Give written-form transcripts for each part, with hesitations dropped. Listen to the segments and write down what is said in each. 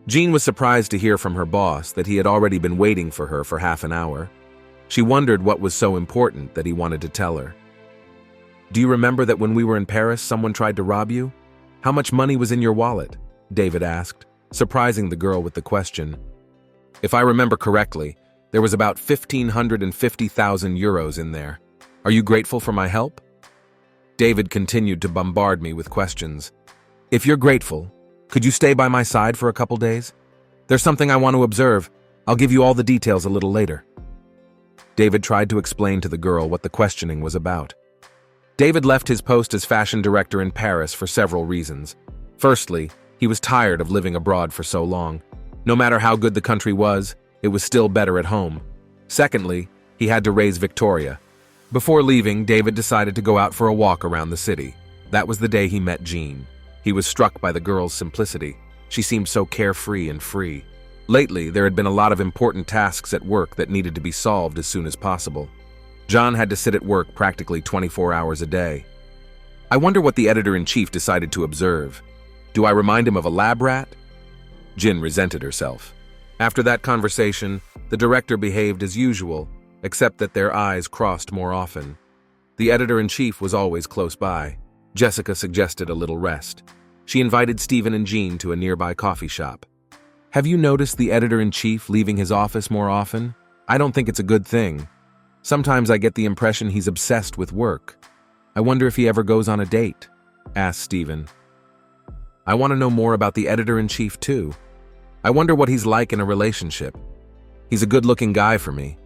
Jean was surprised to hear from her boss that he had already been waiting for her for half an hour. She wondered what was so important that he wanted to tell her. "Do you remember that when we were in Paris, someone tried to rob you? How much money was in your wallet?" David asked, surprising the girl with the question. "If I remember correctly, there was about 1,550,000 euros in there. Are you grateful for my help?" David continued to bombard me with questions. "If you're grateful, could you stay by my side for a couple days? There's something I want to observe. I'll give you all the details a little later." David tried to explain to the girl what the questioning was about. David left his post as fashion director in Paris for several reasons. Firstly, he was tired of living abroad for so long. No matter how good the country was, it was still better at home. Secondly, he had to raise Victoria. Before leaving, David decided to go out for a walk around the city. That was the day he met Jean. He was struck by the girl's simplicity. She seemed so carefree and free. Lately, there had been a lot of important tasks at work that needed to be solved as soon as possible. John had to sit at work practically 24 hours a day. I wonder what the editor-in-chief decided to observe. Do I remind him of a lab rat? Jin resented herself. After that conversation, the director behaved as usual, except that their eyes crossed more often. The editor-in-chief was always close by. Jessica suggested a little rest. She invited Stephen and Jean to a nearby coffee shop. "Have you noticed the editor-in-chief leaving his office more often? I don't think it's a good thing. Sometimes I get the impression he's obsessed with work. I wonder if he ever goes on a date," asked Stephen. "I want to know more about the editor-in-chief too. I wonder what he's like in a relationship. He's a good-looking guy for me.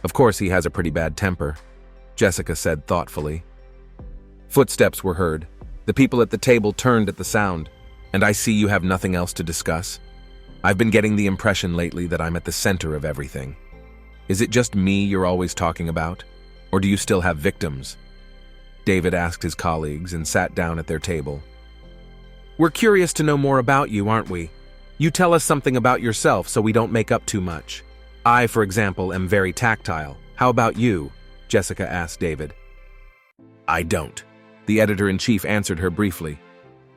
Of course, he has a pretty bad temper," Jessica said thoughtfully. Footsteps were heard. The people at the table turned at the sound. "And I see you have nothing else to discuss. I've been getting the impression lately that I'm at the center of everything. Is it just me you're always talking about? Or do you still have victims?" David asked his colleagues and sat down at their table. "We're curious to know more about you, aren't we? You tell us something about yourself so we don't make up too much. I, for example, am very tactile. How about you?" Jessica asked David. "I don't," the editor-in-chief answered her briefly.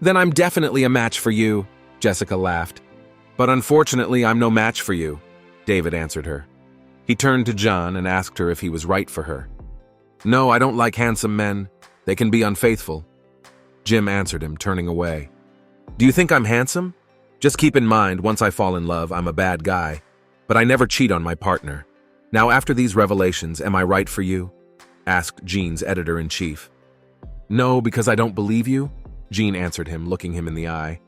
"Then I'm definitely a match for you," Jessica laughed. "But unfortunately, I'm no match for you," David answered her. He turned to John and asked her if he was right for her. "No, I don't like handsome men. They can be unfaithful." Jim answered him, turning away. "Do you think I'm handsome? Just keep in mind, once I fall in love, I'm a bad guy. But I never cheat on my partner. Now, after these revelations, am I right for you?" asked Jean's editor-in-chief. "No, because I don't believe you," Jean answered him, looking him in the eye.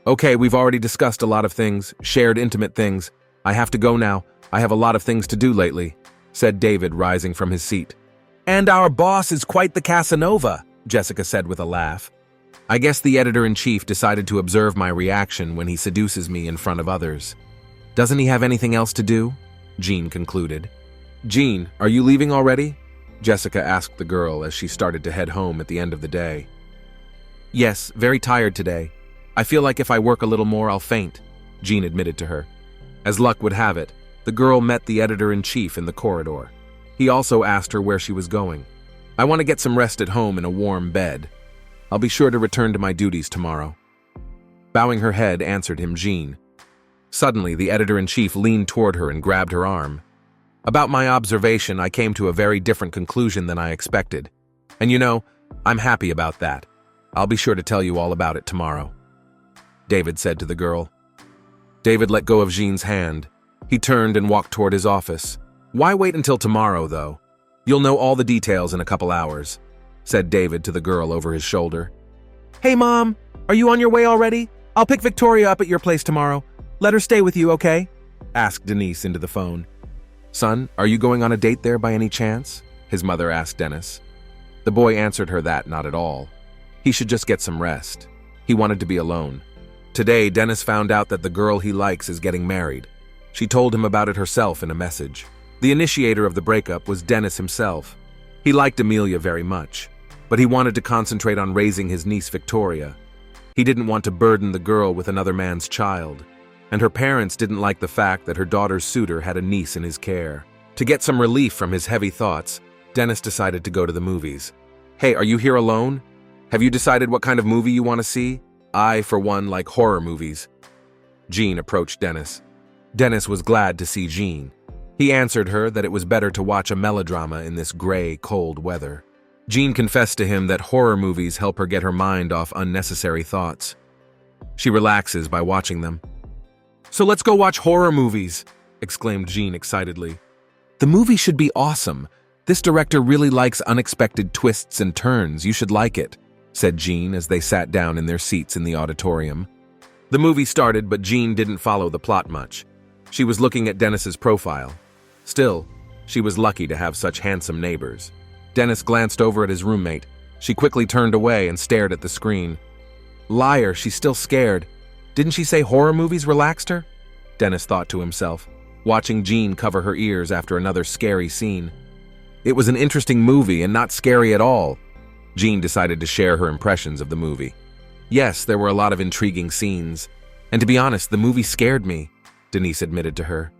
"Okay, we've already discussed a lot of things, shared intimate things. I have to go now. I have a lot of things to do lately," said David, rising from his seat. "And our boss is quite the Casanova," Jessica said with a laugh. "I guess the editor-in-chief decided to observe my reaction when he seduces me in front of others. Doesn't he have anything else to do?" Jean concluded. "Jean, are you leaving already?" Jessica asked the girl as she started to head home at the end of the day. "Yes, very tired today. I feel like if I work a little more, I'll faint," Jean admitted to her. As luck would have it, the girl met the editor-in-chief in the corridor. He also asked her where she was going. "I want to get some rest at home in a warm bed. I'll be sure to return to my duties tomorrow." Bowing her head answered him Jean. Suddenly, the editor-in-chief leaned toward her and grabbed her arm. "About my observation, I came to a very different conclusion than I expected. And you know, I'm happy about that. I'll be sure to tell you all about it tomorrow," David said to the girl. David let go of Jean's hand. He turned and walked toward his office. "Why wait until tomorrow, though? You'll know all the details in a couple hours," said David to the girl over his shoulder. "Hey, Mom, are you on your way already? I'll pick Victoria up at your place tomorrow. Let her stay with you, okay?" asked Denise into the phone. "Son, are you going on a date there by any chance?" his mother asked Dennis. The boy answered her that not at all. He should just get some rest. He wanted to be alone. Today, Dennis found out that the girl he likes is getting married. She told him about it herself in a message. The initiator of the breakup was Dennis himself. He liked Amelia very much, but he wanted to concentrate on raising his niece Victoria. He didn't want to burden the girl with another man's child, and her parents didn't like the fact that her daughter's suitor had a niece in his care. To get some relief from his heavy thoughts, Dennis decided to go to the movies. "Hey, are you here alone? Have you decided what kind of movie you want to see? I, for one, like horror movies." Jean approached Dennis. Dennis was glad to see Jean. He answered her that it was better to watch a melodrama in this gray, cold weather. Jean confessed to him that horror movies help her get her mind off unnecessary thoughts. She relaxes by watching them. "So let's go watch horror movies," exclaimed Jean excitedly. "The movie should be awesome. This director really likes unexpected twists and turns. You should like it," said Jean as they sat down in their seats in the auditorium. The movie started, but Jean didn't follow the plot much. She was looking at Dennis's profile. Still, she was lucky to have such handsome neighbors. Dennis glanced over at his roommate. She quickly turned away and stared at the screen. Liar, she's still scared. Didn't she say horror movies relaxed her? Dennis thought to himself, watching Jean cover her ears after another scary scene. It was an interesting movie and not scary at all. Jean decided to share her impressions of the movie. Yes, there were a lot of intriguing scenes. And to be honest, the movie scared me, Denise admitted to her.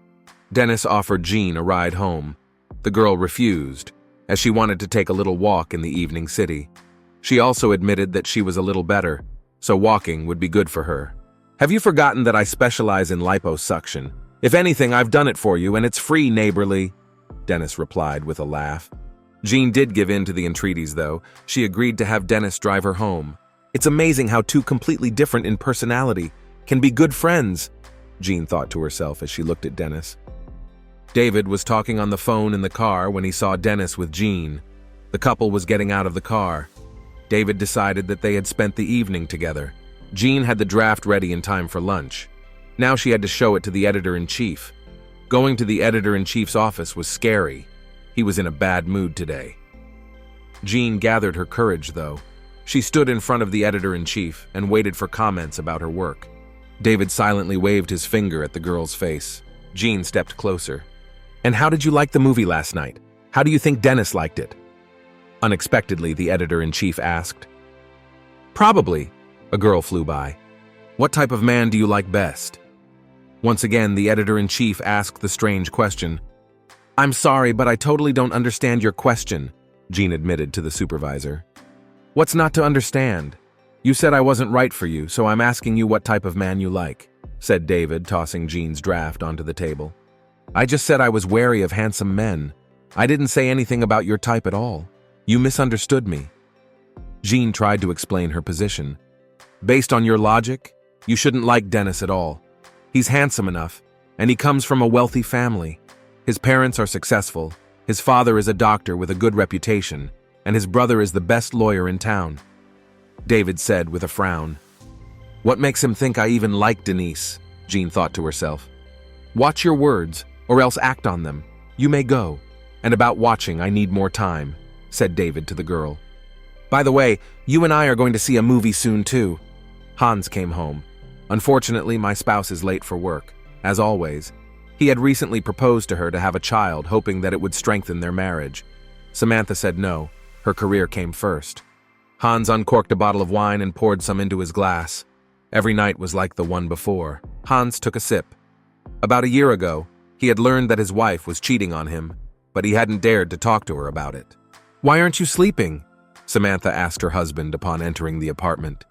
Dennis offered Jean a ride home. The girl refused, as she wanted to take a little walk in the evening city. She also admitted that she was a little better, so walking would be good for her. "Have you forgotten that I specialize in liposuction? If anything, I've done it for you, and it's free, neighborly," Dennis replied with a laugh. Jean did give in to the entreaties, though. She agreed to have Dennis drive her home. It's amazing how two completely different in personality can be good friends, Jean thought to herself as she looked at Dennis. David was talking on the phone in the car when he saw Dennis with Jean. The couple was getting out of the car. David decided that they had spent the evening together. Jean had the draft ready in time for lunch. Now she had to show it to the editor-in-chief. Going to the editor-in-chief's office was scary. He was in a bad mood today. Jean gathered her courage, though. She stood in front of the editor-in-chief and waited for comments about her work. David silently waved his finger at the girl's face. Jean stepped closer. "And how did you like the movie last night? How do you think Dennis liked it?" Unexpectedly, the editor-in-chief asked. "Probably," a girl flew by. "What type of man do you like best?" Once again, the editor-in-chief asked the strange question. "I'm sorry, but I totally don't understand your question," Jean admitted to the supervisor. "What's not to understand? You said I wasn't right for you, so I'm asking you what type of man you like," said David, tossing Jean's draft onto the table. "I just said I was wary of handsome men. I didn't say anything about your type at all. You misunderstood me." Jean tried to explain her position. "Based on your logic, you shouldn't like Dennis at all. He's handsome enough, and he comes from a wealthy family. His parents are successful, his father is a doctor with a good reputation, and his brother is the best lawyer in town," David said with a frown. "What makes him think I even like Denise?" Jean thought to herself. "Watch your words, or else act on them. You may go. And about watching, I need more time," said David to the girl. "By the way, you and I are going to see a movie soon too." Hans came home. "Unfortunately, my spouse is late for work, as always. He had recently proposed to her to have a child, hoping that it would strengthen their marriage. Samantha said no. Her career came first." Hans uncorked a bottle of wine and poured some into his glass. Every night was like the one before. Hans took a sip. About a year ago, he had learned that his wife was cheating on him, but he hadn't dared to talk to her about it. "Why aren't you sleeping?" Samantha asked her husband upon entering the apartment.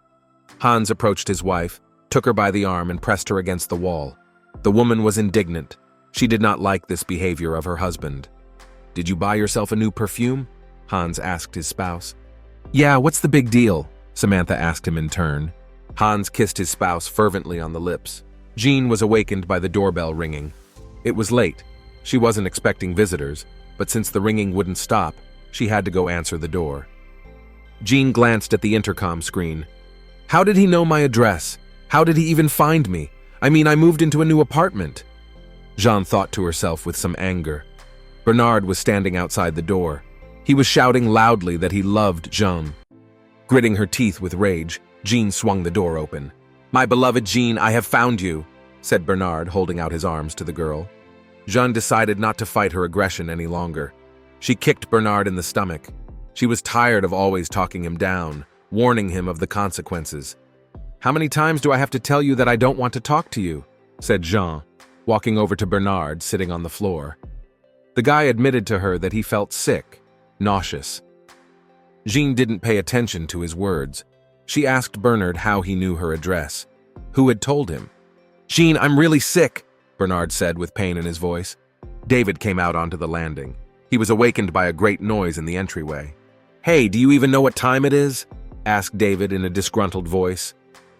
Hans approached his wife, took her by the arm and pressed her against the wall. The woman was indignant. She did not like this behavior of her husband. "Did you buy yourself a new perfume?" Hans asked his spouse. "Yeah, what's the big deal?" Samantha asked him in turn. Hans kissed his spouse fervently on the lips. Jean was awakened by the doorbell ringing. It was late. She wasn't expecting visitors, but since the ringing wouldn't stop, she had to go answer the door. Jean glanced at the intercom screen. How did he know my address? How did he even find me? I mean, I moved into a new apartment. Jean thought to herself with some anger. Bernard was standing outside the door. He was shouting loudly that he loved Jean. Gritting her teeth with rage, Jean swung the door open. "My beloved Jean, I have found you," said Bernard, holding out his arms to the girl. Jean decided not to fight her aggression any longer. She kicked Bernard in the stomach. She was tired of always talking him down, warning him of the consequences. "How many times do I have to tell you that I don't want to talk to you?" said Jean, walking over to Bernard sitting on the floor. The guy admitted to her that he felt sick, nauseous. Jean didn't pay attention to his words. She asked Bernard how he knew her address. Who had told him? Jean, I'm really sick, Bernard said with pain in his voice. David came out onto the landing. He was awakened by a great noise in the entryway. Hey, do you even know what time it is? Asked David in a disgruntled voice.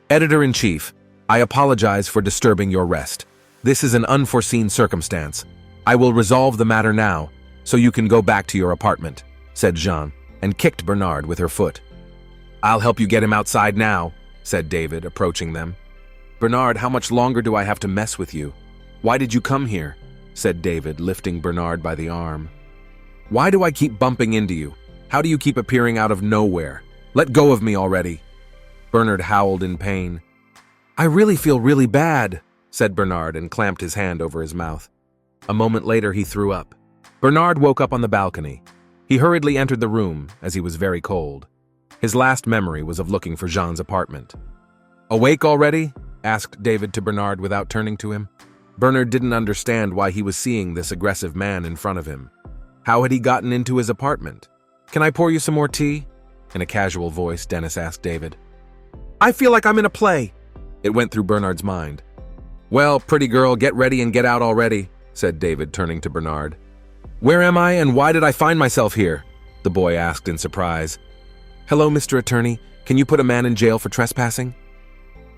Editor-in-Chief, I apologize for disturbing your rest. This is an unforeseen circumstance. I will resolve the matter now, so you can go back to your apartment, said Jean, and kicked Bernard with her foot. I'll help you get him outside now, said David, approaching them. Bernard, how much longer do I have to mess with you? Why did you come here? Said David, lifting Bernard by the arm. Why do I keep bumping into you? How do you keep appearing out of nowhere? Let go of me already. Bernard howled in pain. I really feel really bad, said Bernard and clamped his hand over his mouth. A moment later, he threw up. Bernard woke up on the balcony. He hurriedly entered the room, as he was very cold. His last memory was of looking for Jean's apartment. Awake already? Asked David to Bernard without turning to him. Bernard didn't understand why he was seeing this aggressive man in front of him. How had he gotten into his apartment? Can I pour you some more tea? In a casual voice, Dennis asked David. I feel like I'm in a play. It went through Bernard's mind. Well, pretty girl, get ready and get out already, said David, turning to Bernard. Where am I and why did I find myself here? The boy asked in surprise. Hello, Mr. Attorney. Can you put a man in jail for trespassing?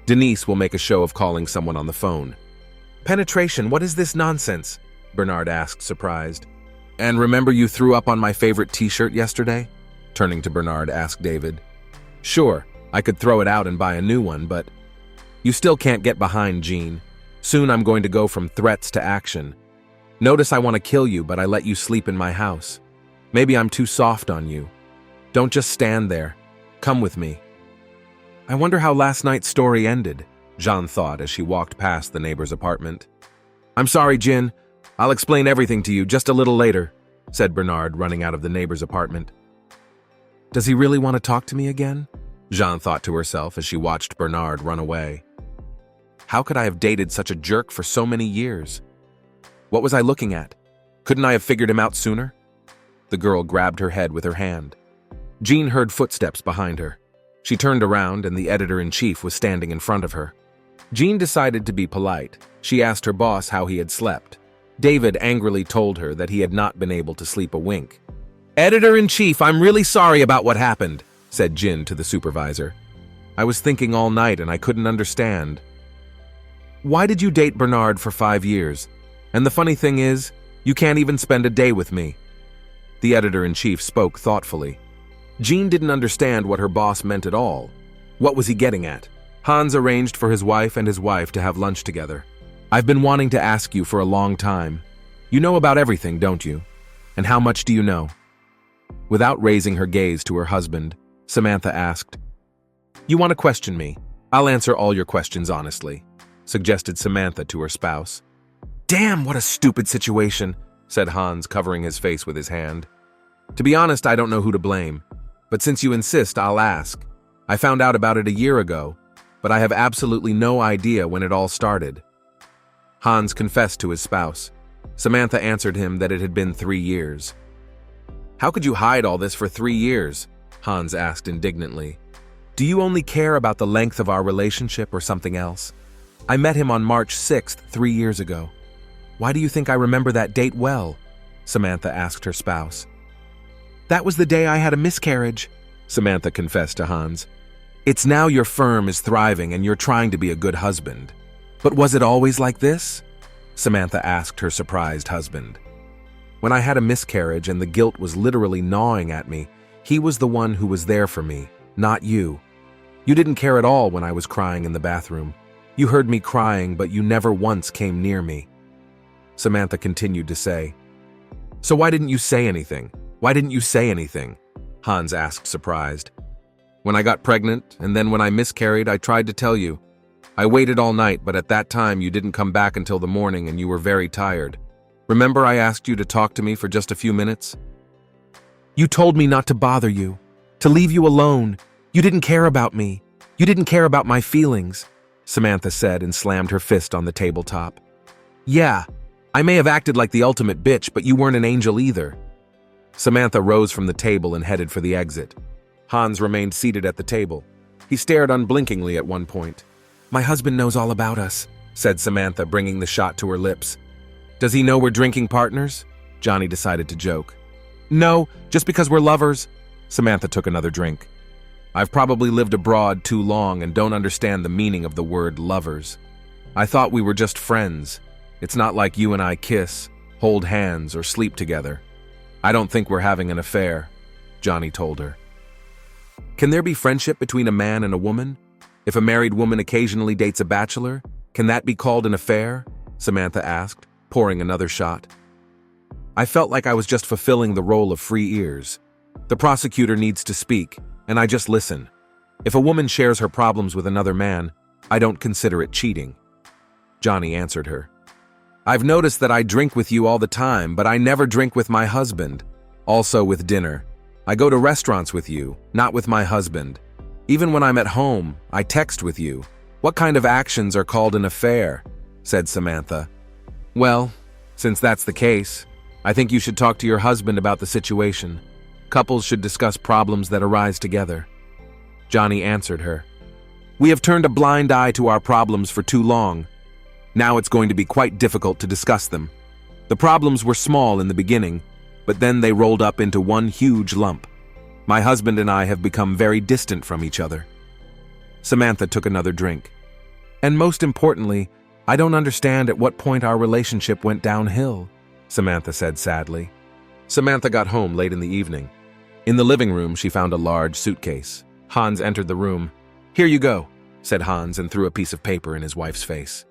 Denise will make a show of calling someone on the phone. Penetration, what is this nonsense? Bernard asked, surprised. And remember you threw up on my favorite t-shirt yesterday? Turning to Bernard, asked David. Sure, I could throw it out and buy a new one, but you still can't get behind Jean. Soon I'm going to go from threats to action. Notice I want to kill you, but I let you sleep in my house. Maybe I'm too soft on you. Don't just stand there. Come with me. I wonder how last night's story ended, Jean thought as she walked past the neighbor's apartment. I'm sorry, Jin. I'll explain everything to you just a little later, said Bernard, running out of the neighbor's apartment. Does he really want to talk to me again? Jean thought to herself as she watched Bernard run away. How could I have dated such a jerk for so many years? What was I looking at? Couldn't I have figured him out sooner? The girl grabbed her head with her hand. Jean heard footsteps behind her. She turned around and the editor-in-chief was standing in front of her. Jean decided to be polite. She asked her boss how he had slept. David angrily told her that he had not been able to sleep a wink. Editor-in-chief, I'm really sorry about what happened, said Jin to the supervisor. I was thinking all night and I couldn't understand. Why did you date Bernard for 5 years? And the funny thing is, you can't even spend a day with me. The editor-in-chief spoke thoughtfully. Jean didn't understand what her boss meant at all. What was he getting at? Hans arranged for his wife and his wife to have lunch together. I've been wanting to ask you for a long time. You know about everything, don't you? And how much do you know? Without raising her gaze to her husband, Samantha asked, You want to question me? I'll answer all your questions honestly, suggested Samantha to her spouse. Damn, what a stupid situation, said Hans, covering his face with his hand. To be honest, I don't know who to blame. But since you insist, I'll ask. I found out about it a year ago, but I have absolutely no idea when it all started. Hans confessed to his spouse. Samantha answered him that it had been 3 years. How could you hide all this for 3 years? Hans asked indignantly. Do you only care about the length of our relationship or something else? I met him on March 6th, 3 years ago. Why do you think I remember that date well? Samantha asked her spouse. That was the day I had a miscarriage, Samantha confessed to Hans. It's now your firm is thriving and you're trying to be a good husband. But was it always like this? Samantha asked her surprised husband. When I had a miscarriage and the guilt was literally gnawing at me, he was the one who was there for me, not you. You didn't care at all when I was crying in the bathroom. You heard me crying, but you never once came near me. Samantha continued to say, So why didn't you say anything? Why didn't you say anything? Hans asked, surprised. When I got pregnant, and then when I miscarried, I tried to tell you. I waited all night, but at that time you didn't come back until the morning and you were very tired. Remember I asked you to talk to me for just a few minutes? You told me not to bother you, to leave you alone. You didn't care about me. You didn't care about my feelings, Samantha said and slammed her fist on the tabletop. Yeah, I may have acted like the ultimate bitch, but you weren't an angel either. Samantha rose from the table and headed for the exit. Hans remained seated at the table. He stared unblinkingly at one point. My husband knows all about us, said Samantha, bringing the shot to her lips. Does he know we're drinking partners? Johnny decided to joke. No, just because we're lovers. Samantha took another drink. I've probably lived abroad too long and don't understand the meaning of the word lovers. I thought we were just friends. It's not like you and I kiss, hold hands, or sleep together. I don't think we're having an affair, Johnny told her. Can there be friendship between a man and a woman? If a married woman occasionally dates a bachelor, can that be called an affair? Samantha asked, pouring another shot. I felt like I was just fulfilling the role of free ears. The prosecutor needs to speak, and I just listen. If a woman shares her problems with another man, I don't consider it cheating. Johnny answered her. I've noticed that I drink with you all the time, but I never drink with my husband. Also with dinner. I go to restaurants with you, not with my husband. Even when I'm at home, I text with you. What kind of actions are called an affair? Said Samantha. Well, since that's the case, I think you should talk to your husband about the situation. Couples should discuss problems that arise together. Johnny answered her. We have turned a blind eye to our problems for too long. Now it's going to be quite difficult to discuss them. The problems were small in the beginning, but then they rolled up into one huge lump. My husband and I have become very distant from each other. Samantha took another drink. And most importantly, I don't understand at what point our relationship went downhill, Samantha said sadly. Samantha got home late in the evening. In the living room, she found a large suitcase. Hans entered the room. Here you go, said Hans and threw a piece of paper in his wife's face.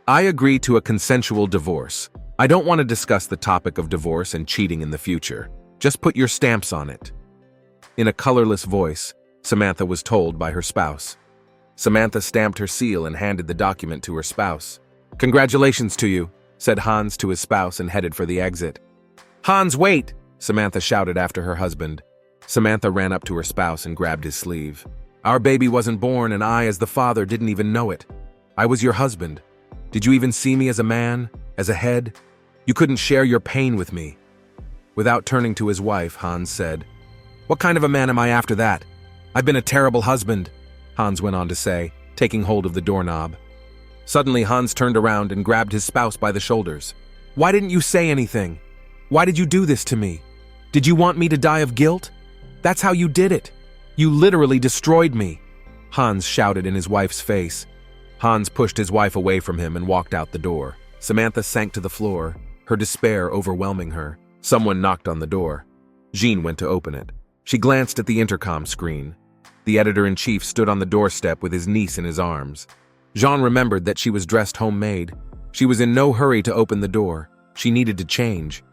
I agree to a consensual divorce. I don't want to discuss the topic of divorce and cheating in the future. Just put your stamps on it. In a colorless voice, Samantha was told by her spouse. Samantha stamped her seal and handed the document to her spouse. Congratulations to you, said Hans to his spouse and headed for the exit. Hans, wait, Samantha shouted after her husband. Samantha ran up to her spouse and grabbed his sleeve. Our baby wasn't born and I, as the father, didn't even know it. I was your husband. Did you even see me as a man, as a head? You couldn't share your pain with me. Without turning to his wife, Hans said, What kind of a man am I after that? I've been a terrible husband, Hans went on to say, taking hold of the doorknob. Suddenly, Hans turned around and grabbed his spouse by the shoulders. Why didn't you say anything? Why did you do this to me? Did you want me to die of guilt? That's how you did it. You literally destroyed me, Hans shouted in his wife's face. Hans pushed his wife away from him and walked out the door. Samantha sank to the floor, her despair overwhelming her. Someone knocked on the door. Jean went to open it. She glanced at the intercom screen. The editor-in-chief stood on the doorstep with his niece in his arms. Jean remembered that she was dressed homemade. She was in no hurry to open the door. She needed to change.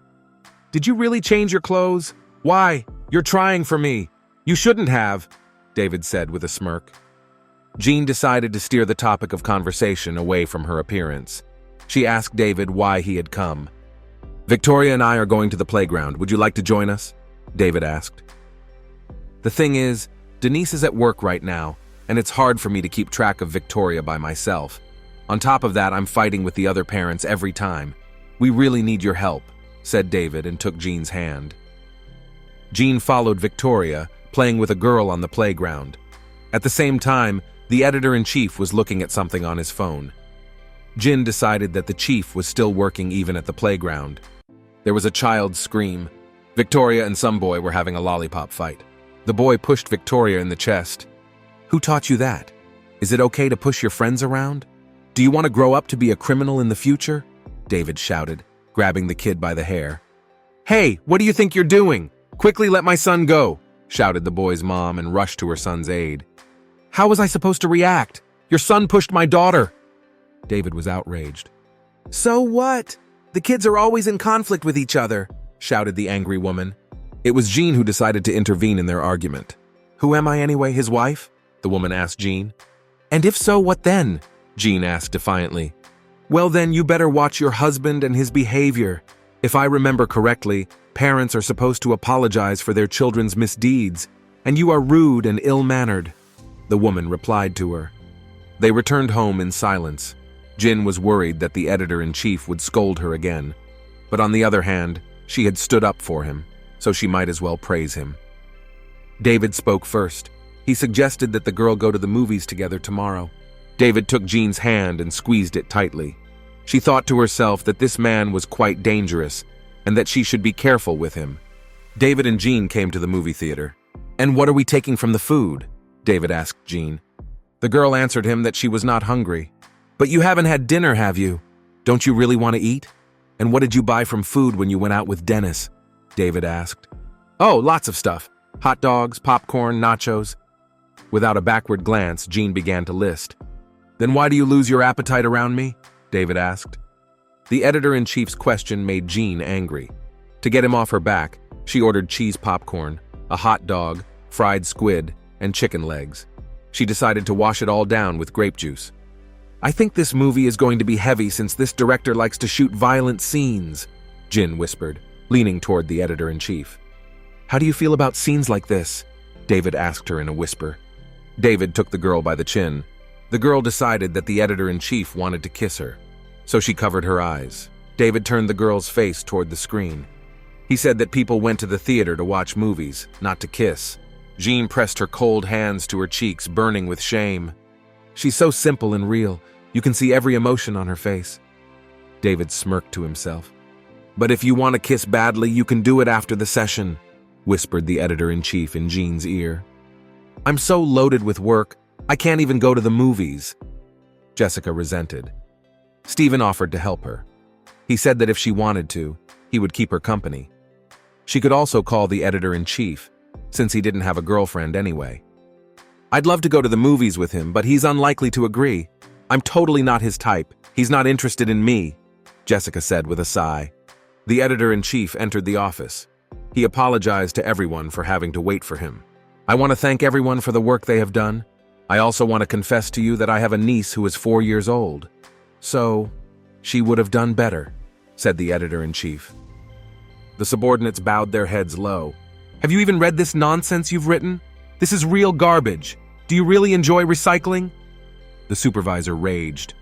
Did you really change your clothes? Why? You're trying for me. You shouldn't have, David said with a smirk. Jean decided to steer the topic of conversation away from her appearance. She asked David why he had come. Victoria and I are going to the playground. Would you like to join us? David asked. The thing is, Denise is at work right now, and it's hard for me to keep track of Victoria by myself. On top of that, I'm fighting with the other parents every time. We really need your help, said David and took Jean's hand. Jean followed Victoria, playing with a girl on the playground. At the same time, the editor-in-chief was looking at something on his phone. Jin decided that the chief was still working even at the playground. There was a child's scream. Victoria and some boy were having a lollipop fight. The boy pushed Victoria in the chest. Who taught you that? Is it okay to push your friends around? Do you want to grow up to be a criminal in the future? David shouted, grabbing the kid by the hair. Hey, what do you think you're doing? Quickly let my son go, shouted the boy's mom and rushed to her son's aid. How was I supposed to react? Your son pushed my daughter. David was outraged. So what? The kids are always in conflict with each other, shouted the angry woman. It was Jean who decided to intervene in their argument. Who am I anyway, his wife? The woman asked Jean. And if so, what then? Jean asked defiantly. Well then, you better watch your husband and his behavior. If I remember correctly, parents are supposed to apologize for their children's misdeeds, and you are rude and ill-mannered. The woman replied to her. They returned home in silence. Jin was worried that the editor-in-chief would scold her again. But on the other hand, she had stood up for him, so she might as well praise him. David spoke first. He suggested that the girl go to the movies together tomorrow. David took Jean's hand and squeezed it tightly. She thought to herself that this man was quite dangerous and that she should be careful with him. David and Jean came to the movie theater. "And what are we taking from the food?" David asked Jean. The girl answered him that she was not hungry. "But you haven't had dinner, have you? Don't you really want to eat? And what did you buy from food when you went out with Dennis?" David asked. "Oh, lots of stuff. Hot dogs, popcorn, nachos." Without a backward glance, Jean began to list. "Then why do you lose your appetite around me?" David asked. The editor-in-chief's question made Jean angry. To get him off her back, she ordered cheese popcorn, a hot dog, fried squid, and chicken legs. She decided to wash it all down with grape juice. "I think this movie is going to be heavy since this director likes to shoot violent scenes," Jin whispered, leaning toward the editor-in-chief. "How do you feel about scenes like this?" David asked her in a whisper. David took the girl by the chin. The girl decided that the editor-in-chief wanted to kiss her, so she covered her eyes. David turned the girl's face toward the screen. He said that people went to the theater to watch movies, not to kiss. Jean pressed her cold hands to her cheeks, burning with shame. "She's so simple and real. You can see every emotion on her face." David smirked to himself. "But if you want to kiss badly, you can do it after the session," whispered the editor-in-chief in Jean's ear. "I'm so loaded with work, I can't even go to the movies." Jessica resented. Stephen offered to help her. He said that if she wanted to, he would keep her company. She could also call the editor-in-chief, since he didn't have a girlfriend anyway. "I'd love to go to the movies with him, but he's unlikely to agree. I'm totally not his type. He's not interested in me," Jessica said with a sigh. The editor-in-chief entered the office. He apologized to everyone for having to wait for him. "I want to thank everyone for the work they have done. I also want to confess to you that I have a niece who is 4 years old. So, she would have done better," said the editor-in-chief. The subordinates bowed their heads low. "Have you even read this nonsense you've written? This is real garbage. Do you really enjoy recycling?" The supervisor raged.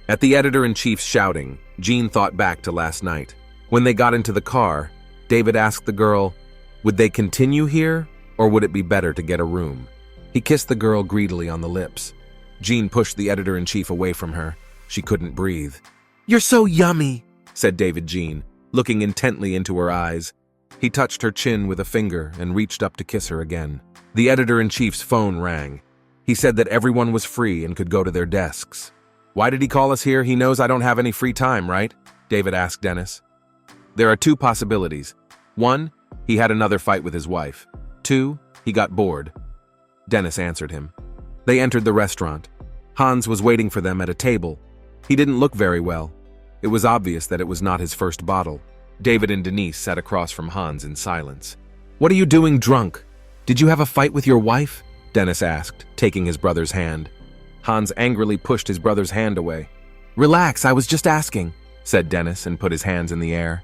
At the editor-in-chief's shouting, Jean thought back to last night. When they got into the car, David asked the girl, would they continue here, or would it be better to get a room? He kissed the girl greedily on the lips. Jean pushed the editor-in-chief away from her. She couldn't breathe. "You're so yummy," said David Jean, looking intently into her eyes. He touched her chin with a finger and reached up to kiss her again. The editor-in-chief's phone rang. He said that everyone was free and could go to their desks. "Why did he call us here? He knows I don't have any free time, right?" David asked Dennis. "There are two possibilities. 1, he had another fight with his wife. 2, he got bored." Dennis answered him. They entered the restaurant. Hans was waiting for them at a table. He didn't look very well. It was obvious that it was not his first bottle. David and Denise sat across from Hans in silence. "What are you doing drunk? Did you have a fight with your wife?" Dennis asked, taking his brother's hand. Hans angrily pushed his brother's hand away. "Relax, I was just asking," said Dennis and put his hands in the air.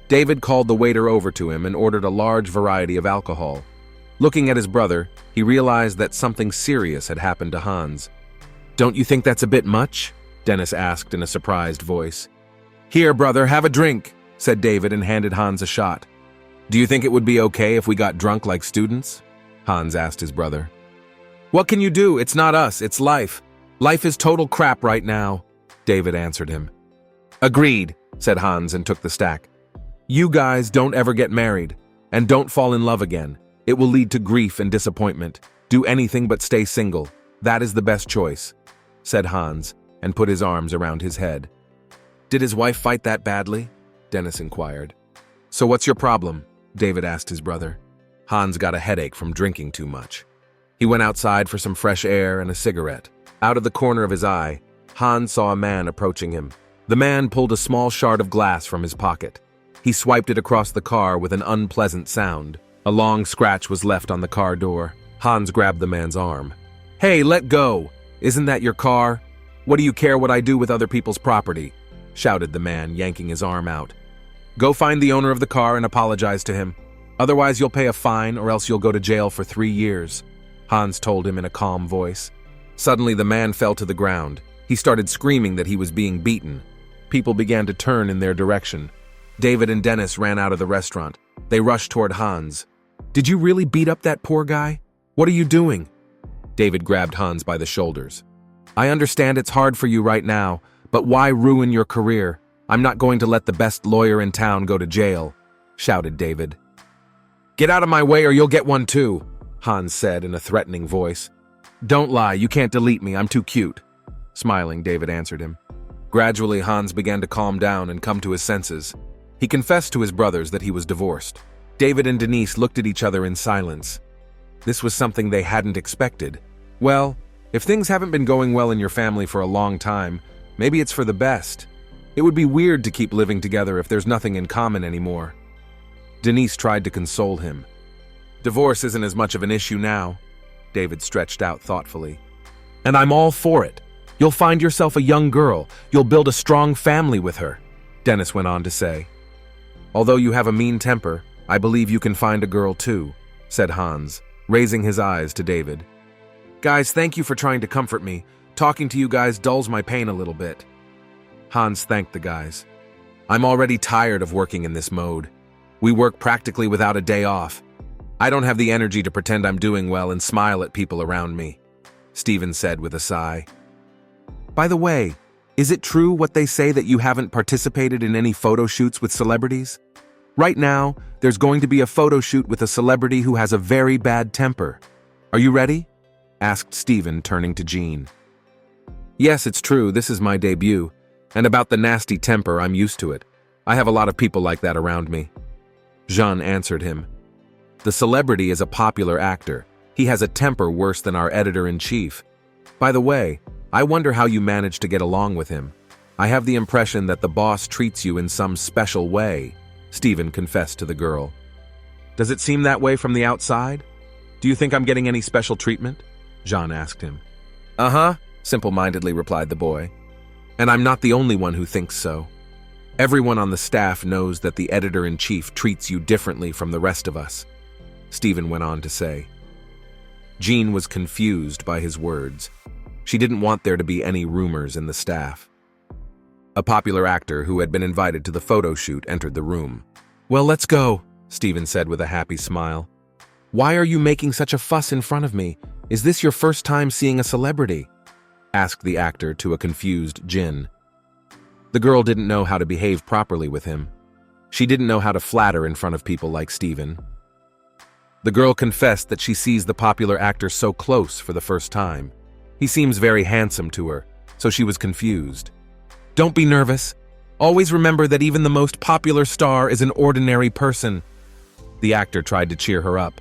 David called the waiter over to him and ordered a large variety of alcohol. Looking at his brother, he realized that something serious had happened to Hans. "Don't you think that's a bit much?" Dennis asked in a surprised voice. "Here, brother, have a drink," said David and handed Hans a shot. "Do you think it would be okay if we got drunk like students?" Hans asked his brother. "What can you do? It's not us, it's life. Life is total crap right now," David answered him. "Agreed," said Hans and took the stack. "You guys don't ever get married, and don't fall in love again. It will lead to grief and disappointment. Do anything but stay single. That is the best choice," said Hans, and put his arms around his head. "Did his wife fight that badly?" Dennis inquired. "So what's your problem?" David asked his brother. Hans got a headache from drinking too much. He went outside for some fresh air and a cigarette. Out of the corner of his eye, Hans saw a man approaching him. The man pulled a small shard of glass from his pocket. He swiped it across the car with an unpleasant sound. A long scratch was left on the car door. Hans grabbed the man's arm. "Hey, let go! Isn't that your car? What do you care what I do with other people's property?" shouted the man, yanking his arm out. "Go find the owner of the car and apologize to him. Otherwise you'll pay a fine or else you'll go to jail for 3 years, Hans told him in a calm voice. Suddenly the man fell to the ground. He started screaming that he was being beaten. People began to turn in their direction. David and Dennis ran out of the restaurant. They rushed toward Hans. "Did you really beat up that poor guy? What are you doing?" David grabbed Hans by the shoulders. I understand it's hard for you right now, but why ruin your career? I'm not going to let the best lawyer in town go to jail, shouted David. Get out of my way or you'll get one too, Hans said in a threatening voice. Don't lie, you can't delete me, I'm too cute. Smiling, David answered him. Gradually, Hans began to calm down and come to his senses. He confessed to his brothers that he was divorced. David and Denise looked at each other in silence. This was something they hadn't expected. Well, if things haven't been going well in your family for a long time, maybe it's for the best. It would be weird to keep living together if there's nothing in common anymore. Denise tried to console him. Divorce isn't as much of an issue now, David stretched out thoughtfully. And I'm all for it. You'll find yourself a young girl. You'll build a strong family with her, Dennis went on to say. Although you have a mean temper, I believe you can find a girl too, said Hans, raising his eyes to David. Guys, thank you for trying to comfort me. Talking to you guys dulls my pain a little bit. Hans thanked the guys. I'm already tired of working in this mode. We work practically without a day off. I don't have the energy to pretend I'm doing well and smile at people around me, Stephen said with a sigh. By the way, is it true what they say that you haven't participated in any photo shoots with celebrities? Right now, there's going to be a photo shoot with a celebrity who has a very bad temper. Are you ready? Asked Stephen, turning to Jean. Yes, it's true, this is my debut. And about the nasty temper, I'm used to it. I have a lot of people like that around me. Jean answered him. The celebrity is a popular actor. He has a temper worse than our editor-in-chief. By the way, I wonder how you manage to get along with him. I have the impression that the boss treats you in some special way, Stephen confessed to the girl. Does it seem that way from the outside? Do you think I'm getting any special treatment? Jean asked him. Uh-huh, simple-mindedly replied the boy. And I'm not the only one who thinks so. Everyone on the staff knows that the editor-in-chief treats you differently from the rest of us, Stephen went on to say. Jean was confused by his words. She didn't want there to be any rumors in the staff. A popular actor who had been invited to the photo shoot entered the room. Well, let's go, Stephen said with a happy smile. Why are you making such a fuss in front of me? Is this your first time seeing a celebrity? Asked the actor to a confused Jin. The girl didn't know how to behave properly with him. She didn't know how to flatter in front of people like Stephen. The girl confessed that she sees the popular actor so close for the first time. He seems very handsome to her, so she was confused. Don't be nervous. Always remember that even the most popular star is an ordinary person. The actor tried to cheer her up.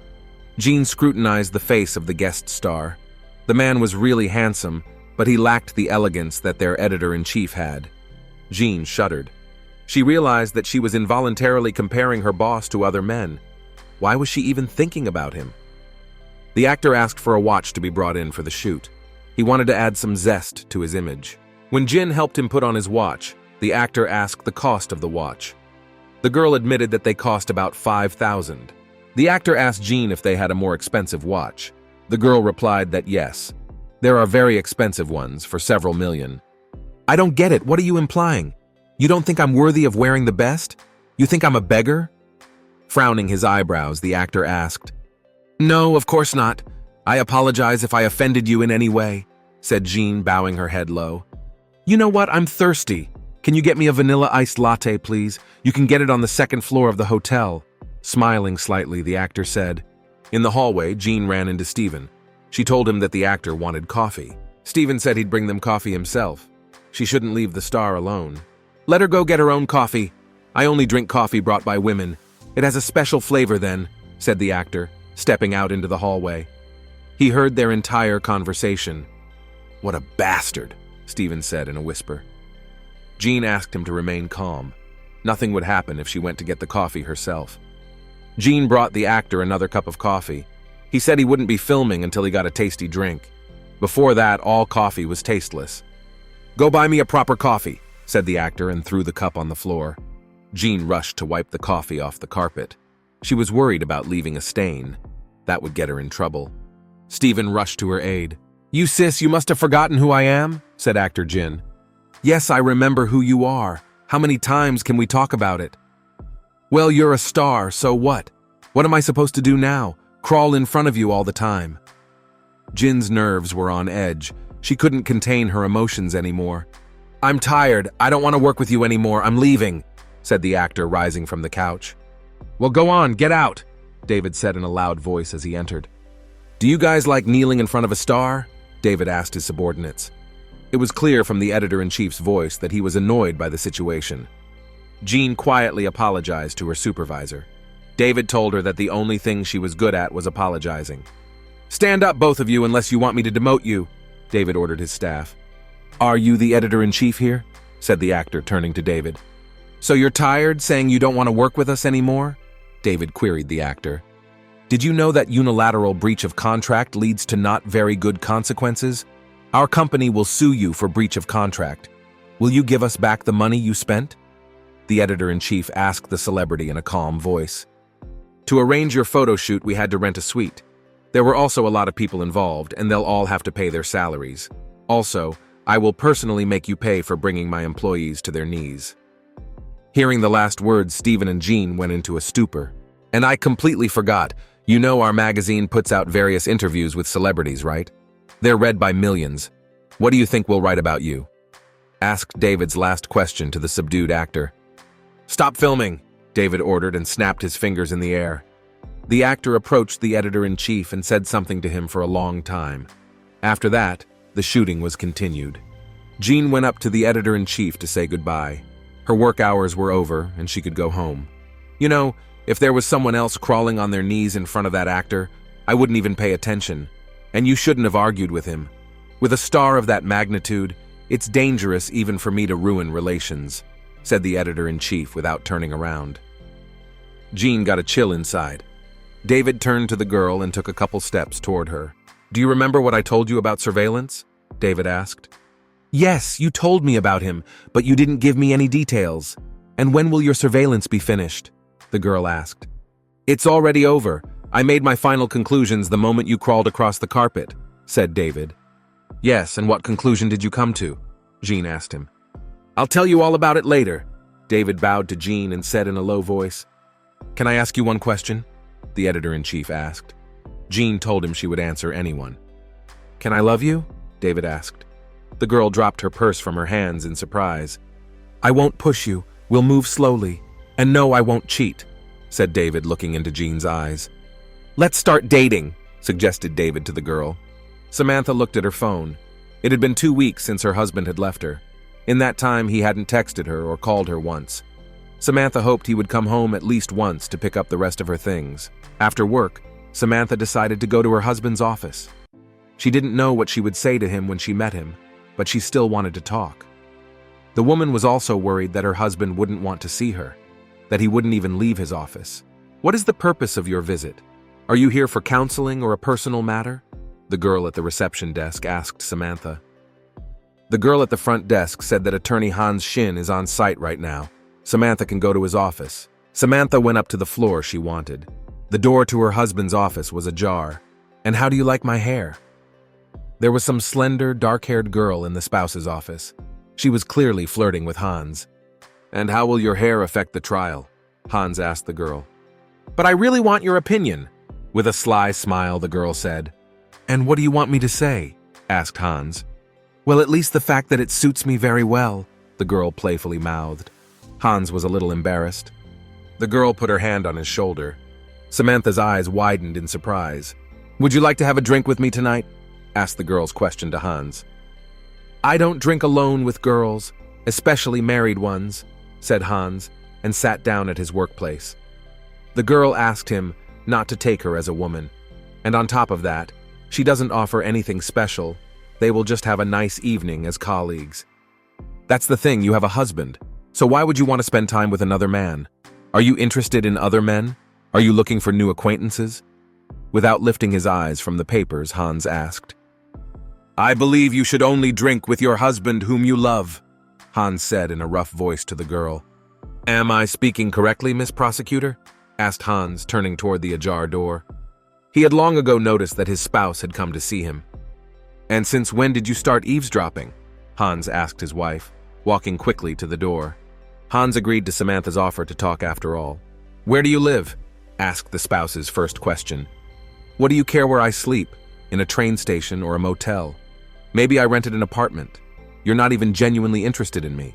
Jean scrutinized the face of the guest star. The man was really handsome, but he lacked the elegance that their editor-in-chief had. Jean shuddered. She realized that she was involuntarily comparing her boss to other men. Why was she even thinking about him? The actor asked for a watch to be brought in for the shoot. He wanted to add some zest to his image. When Jin helped him put on his watch, the actor asked the cost of the watch. The girl admitted that they cost about $5,000. The actor asked Jean if they had a more expensive watch. The girl replied that yes. There are very expensive ones for several million. I don't get it. What are you implying? You don't think I'm worthy of wearing the best? You think I'm a beggar? Frowning his eyebrows, the actor asked. No, of course not. I apologize if I offended you in any way, said Jean, bowing her head low. You know what? I'm thirsty. Can you get me a vanilla iced latte, please? You can get it on the second floor of the hotel. Smiling slightly, the actor said. In the hallway, Jean ran into Stephen. She told him that the actor wanted coffee. Stephen said he'd bring them coffee himself. She shouldn't leave the star alone. Let her go get her own coffee. I only drink coffee brought by women. It has a special flavor then, said the actor, stepping out into the hallway. He heard their entire conversation. What a bastard, Stephen said in a whisper. Jean asked him to remain calm. Nothing would happen if she went to get the coffee herself. Jean brought the actor another cup of coffee. He said he wouldn't be filming until he got a tasty drink. Before that, all coffee was tasteless. Go buy me a proper coffee, said the actor and threw the cup on the floor. Jean rushed to wipe the coffee off the carpet. She was worried about leaving a stain. That would get her in trouble. Stephen rushed to her aid. You sis, you must have forgotten who I am, said actor Jin. Yes, I remember who you are. How many times can we talk about it? Well, you're a star, so what? What am I supposed to do now? Crawl in front of you all the time? Jin's nerves were on edge. She couldn't contain her emotions anymore. "I'm tired. I don't want to work with you anymore. I'm leaving," said the actor, rising from the couch. "Well, go on, get out," David said in a loud voice as he entered. "Do you guys like kneeling in front of a star?" David asked his subordinates. It was clear from the editor-in-chief's voice that he was annoyed by the situation. Jean quietly apologized to her supervisor. David told her that the only thing she was good at was apologizing. "Stand up, both of you, unless you want me to demote you," David ordered his staff. "Are you the editor-in-chief here?" said the actor, turning to David. "So you're tired, saying you don't want to work with us anymore?" David queried the actor. "Did you know that unilateral breach of contract leads to not very good consequences? Our company will sue you for breach of contract. Will you give us back the money you spent?" The editor-in-chief asked the celebrity in a calm voice. "To arrange your photo shoot, we had to rent a suite. There were also a lot of people involved, and they'll all have to pay their salaries. Also, I will personally make you pay for bringing my employees to their knees." Hearing the last words, Stephen and Jean went into a stupor. "And I completely forgot. You know our magazine puts out various interviews with celebrities, right? They're read by millions. What do you think we'll write about you?" asked David's last question to the subdued actor. "Stop filming," David ordered and snapped his fingers in the air. The actor approached the editor-in-chief and said something to him for a long time. After that, the shooting was continued. Jean went up to the editor-in-chief to say goodbye. Her work hours were over and she could go home. "You know, if there was someone else crawling on their knees in front of that actor, I wouldn't even pay attention. And you shouldn't have argued with him. With a star of that magnitude, it's dangerous even for me to ruin relations," said the editor-in-chief without turning around. Jean got a chill inside. David turned to the girl and took a couple steps toward her. "Do you remember what I told you about surveillance?" David asked. "Yes, you told me about him, but you didn't give me any details. And when will your surveillance be finished?" the girl asked. "It's already over. I made my final conclusions the moment you crawled across the carpet," said David. "Yes, and what conclusion did you come to?" Jean asked him. "I'll tell you all about it later." David bowed to Jean and said in a low voice, "Can I ask you one question?" the editor-in-chief asked. Jean told him she would answer anyone. "Can I love you?" David asked. The girl dropped her purse from her hands in surprise. "I won't push you. We'll move slowly. And no, I won't cheat," said David, looking into Jean's eyes. "Let's start dating," suggested David to the girl. Samantha looked at her phone. It had been 2 weeks since her husband had left her. In that time, he hadn't texted her or called her once. Samantha hoped he would come home at least once to pick up the rest of her things. After work, Samantha decided to go to her husband's office. She didn't know what she would say to him when she met him, but she still wanted to talk. The woman was also worried that her husband wouldn't want to see her, that he wouldn't even leave his office. "What is the purpose of your visit? Are you here for counseling or a personal matter?" the girl at the reception desk asked Samantha. The girl at the front desk said that attorney Hans Shin is on site right now. Samantha can go to his office. Samantha went up to the floor she wanted. The door to her husband's office was ajar. "And how do you like my hair?" There was some slender, dark-haired girl in the spouse's office. She was clearly flirting with Hans. "And how will your hair affect the trial?" Hans asked the girl. "But I really want your opinion," with a sly smile the girl said. "And what do you want me to say?" asked Hans. "Well, at least the fact that it suits me very well," the girl playfully mouthed. Hans was a little embarrassed. The girl put her hand on his shoulder. Samantha's eyes widened in surprise. "Would you like to have a drink with me tonight?" asked the girl's question to Hans. "I don't drink alone with girls, especially married ones," said Hans, and sat down at his workplace. The girl asked him not to take her as a woman. And on top of that, she doesn't offer anything special. They will just have a nice evening as colleagues. "That's the thing, you have a husband. So why would you want to spend time with another man? Are you interested in other men? Are you looking for new acquaintances?" Without lifting his eyes from the papers, Hans asked. "I believe you should only drink with your husband whom you love," Hans said in a rough voice to the girl. "Am I speaking correctly, Miss Prosecutor?" asked Hans, turning toward the ajar door. He had long ago noticed that his spouse had come to see him. "And since when did you start eavesdropping?" Hans asked his wife, walking quickly to the door. Hans agreed to Samantha's offer to talk after all. "Where do you live?" asked the spouse's first question. "What do you care where I sleep? In a train station or a motel?" Maybe I rented an apartment. You're not even genuinely interested in me.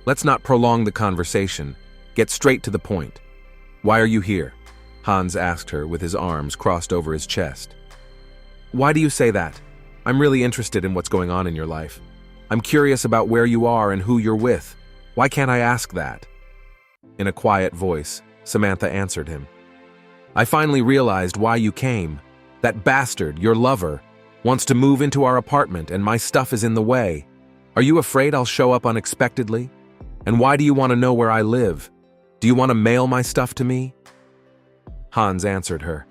Let's not prolong the conversation. Get straight to the point. Why are you here? Hans asked her with his arms crossed over his chest. Why do you say that? I'm really interested in what's going on in your life. I'm curious about where you are and who you're with. Why can't I ask that? In a quiet voice, Samantha answered him. I finally realized why you came. That bastard, your lover, wants to move into our apartment and my stuff is in the way. Are you afraid I'll show up unexpectedly? And why do you want to know where I live? Do you want to mail my stuff to me? Hans answered her.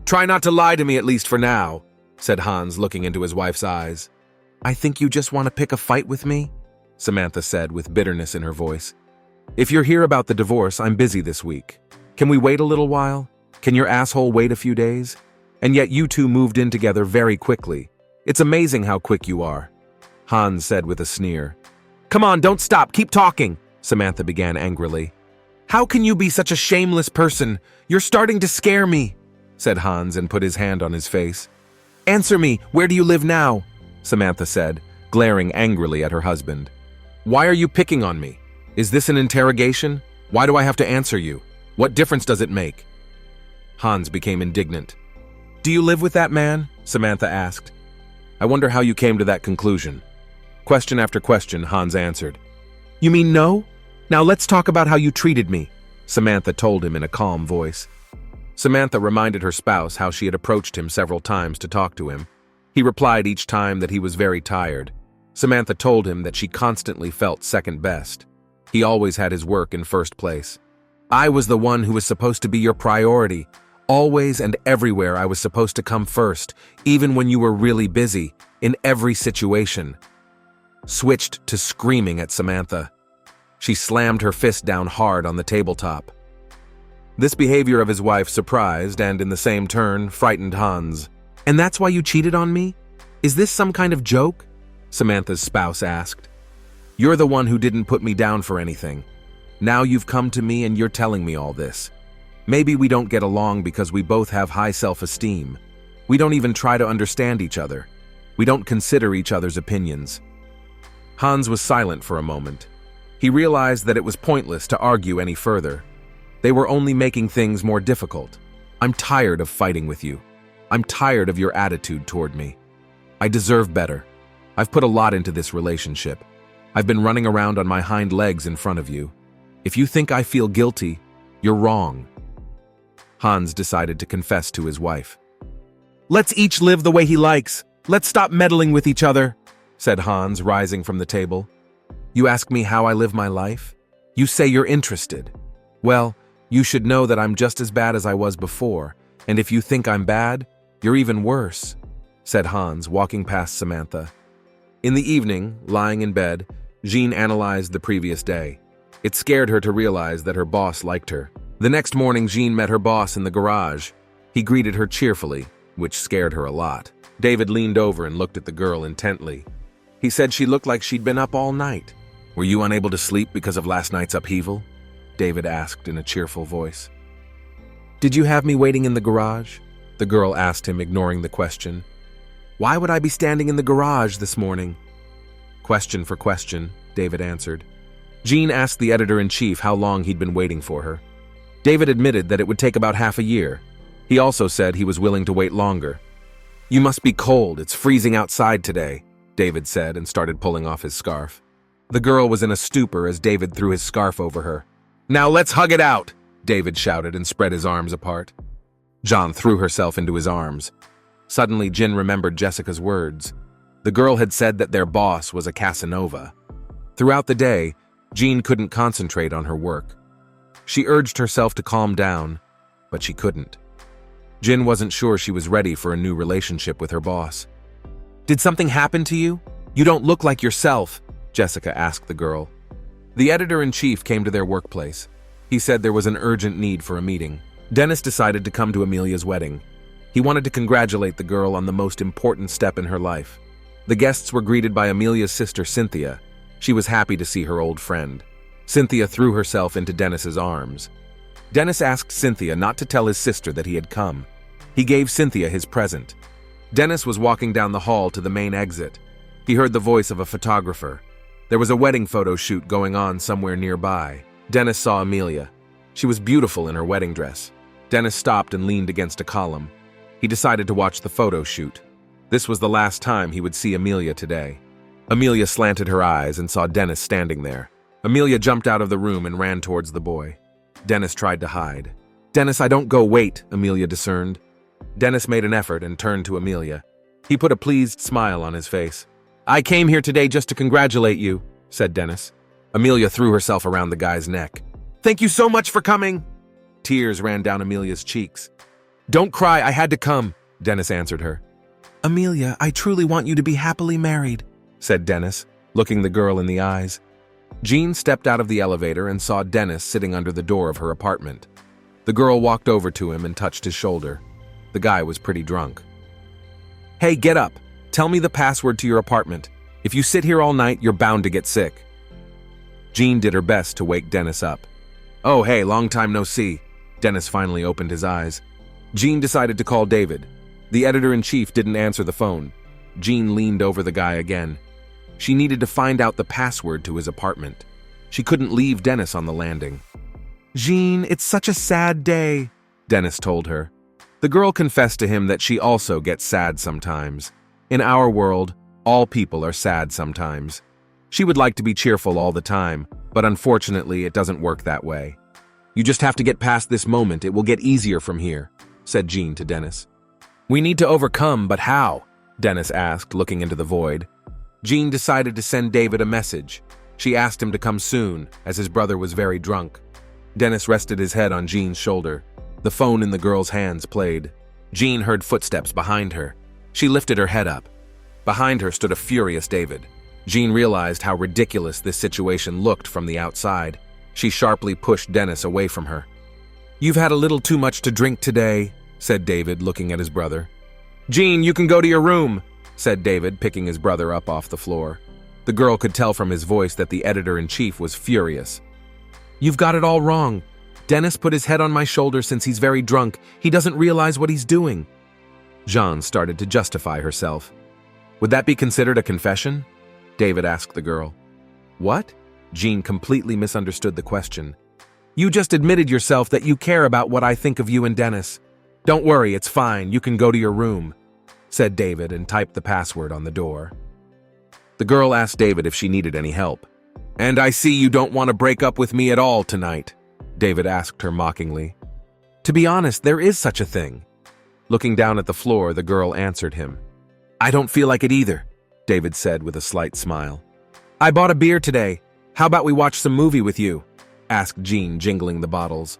Try not to lie to me at least for now, said Hans, looking into his wife's eyes. I think you just want to pick a fight with me, Samantha said with bitterness in her voice. If you're here about the divorce, I'm busy this week. Can we wait a little while? Can your asshole wait a few days? And yet you two moved in together very quickly. It's amazing how quick you are, Hans said with a sneer. Come on, don't stop, keep talking, Samantha began angrily. How can you be such a shameless person? You're starting to scare me, said Hans and put his hand on his face. Answer me, where do you live now? Samantha said, glaring angrily at her husband. Why are you picking on me? Is this an interrogation? Why do I have to answer you? What difference does it make? Hans became indignant. Do you live with that man? Samantha asked. I wonder how you came to that conclusion. Question after question, Hans answered. You mean no? Now let's talk about how you treated me, Samantha told him in a calm voice. Samantha reminded her spouse how she had approached him several times to talk to him. He replied each time that he was very tired. Samantha told him that she constantly felt second best. He always had his work in first place. I was the one who was supposed to be your priority. Always and everywhere I was supposed to come first, even when you were really busy, in every situation. Switched to screaming at Samantha. She slammed her fist down hard on the tabletop. This behavior of his wife surprised and, in the same turn, frightened Hans. And that's why you cheated on me? Is this some kind of joke? Samantha's spouse asked. You're the one who didn't put me down for anything. Now you've come to me and you're telling me all this. Maybe we don't get along because we both have high self-esteem. We don't even try to understand each other. We don't consider each other's opinions. Hans was silent for a moment. He realized that it was pointless to argue any further. They were only making things more difficult. I'm tired of fighting with you. I'm tired of your attitude toward me. I deserve better. I've put a lot into this relationship. I've been running around on my hind legs in front of you. If you think I feel guilty, you're wrong. Hans decided to confess to his wife. Let's each live the way he likes. Let's stop meddling with each other, said Hans, rising from the table. You ask me how I live my life? You say you're interested. Well, you should know that I'm just as bad as I was before, and if you think I'm bad, you're even worse, said Hans, walking past Samantha. In the evening, lying in bed, Jean analyzed the previous day. It scared her to realize that her boss liked her. The next morning, Jean met her boss in the garage. He greeted her cheerfully, which scared her a lot. David leaned over and looked at the girl intently. He said she looked like she'd been up all night. Were you unable to sleep because of last night's upheaval? David asked in a cheerful voice. Did you have me waiting in the garage? The girl asked him, ignoring the question. Why would I be standing in the garage this morning? Question for question, David answered. Jean asked the editor-in-chief how long he'd been waiting for her. David admitted that it would take about half a year. He also said he was willing to wait longer. You must be cold, it's freezing outside today, David said and started pulling off his scarf. The girl was in a stupor as David threw his scarf over her. Now let's hug it out, David shouted and spread his arms apart. Jean threw herself into his arms. Suddenly, Jin remembered Jessica's words. The girl had said that their boss was a Casanova. Throughout the day, Jean couldn't concentrate on her work. She urged herself to calm down, but she couldn't. Jin wasn't sure she was ready for a new relationship with her boss. Did something happen to you? You don't look like yourself, Jessica asked the girl. The editor-in-chief came to their workplace. He said there was an urgent need for a meeting. Dennis decided to come to Amelia's wedding. He wanted to congratulate the girl on the most important step in her life. The guests were greeted by Amelia's sister, Cynthia. She was happy to see her old friend. Cynthia threw herself into Dennis's arms. Dennis asked Cynthia not to tell his sister that he had come. He gave Cynthia his present. Dennis was walking down the hall to the main exit. He heard the voice of a photographer. There was a wedding photo shoot going on somewhere nearby. Dennis saw Amelia. She was beautiful in her wedding dress. Dennis stopped and leaned against a column. He decided to watch the photo shoot. This was the last time he would see Amelia today. Amelia slanted her eyes and saw Dennis standing there. Amelia jumped out of the room and ran towards the boy. Dennis tried to hide. "Dennis, I don't go, wait," Amelia discerned. Dennis made an effort and turned to Amelia. He put a pleased smile on his face. "I came here today just to congratulate you," said Dennis. Amelia threw herself around the guy's neck. "Thank you so much for coming." Tears ran down Amelia's cheeks. "Don't cry, I had to come," Dennis answered her. "Amelia, I truly want you to be happily married," said Dennis, looking the girl in the eyes. Jean stepped out of the elevator and saw Dennis sitting under the door of her apartment. The girl walked over to him and touched his shoulder. The guy was pretty drunk. "Hey, get up. Tell me the password to your apartment. If you sit here all night, you're bound to get sick." Jean did her best to wake Dennis up. "Oh, hey, long time no see." Dennis finally opened his eyes. Jean decided to call David. The editor-in-chief didn't answer the phone. Jean leaned over the guy again. She needed to find out the password to his apartment. She couldn't leave Dennis on the landing. "Jean, it's such a sad day," Dennis told her. The girl confessed to him that she also gets sad sometimes. In our world, all people are sad sometimes. She would like to be cheerful all the time, but unfortunately it doesn't work that way. "You just have to get past this moment, it will get easier from here," said Jean to Dennis. "We need to overcome, but how?" Dennis asked, looking into the void. Jean decided to send David a message. She asked him to come soon, as his brother was very drunk. Dennis rested his head on Jean's shoulder. The phone in the girl's hands played. Jean heard footsteps behind her. She lifted her head up. Behind her stood a furious David. Jean realized how ridiculous this situation looked from the outside. She sharply pushed Dennis away from her. "You've had a little too much to drink today," said David, looking at his brother. "Jean, you can go to your room," said David, picking his brother up off the floor. The girl could tell from his voice that the editor-in-chief was furious. "You've got it all wrong. Dennis put his head on my shoulder since he's very drunk. He doesn't realize what he's doing." Jean started to justify herself. "Would that be considered a confession?" David asked the girl. "What?" Jean completely misunderstood the question. "You just admitted yourself that you care about what I think of you and Dennis. Don't worry, it's fine. You can go to your room," said David and typed the password on the door. The girl asked David if she needed any help. "And I see you don't want to break up with me at all tonight," David asked her mockingly. "To be honest, there is such a thing." Looking down at the floor, the girl answered him. "I don't feel like it either," David said with a slight smile. "I bought a beer today. How about we watch some movie with you?" asked Jean, jingling the bottles.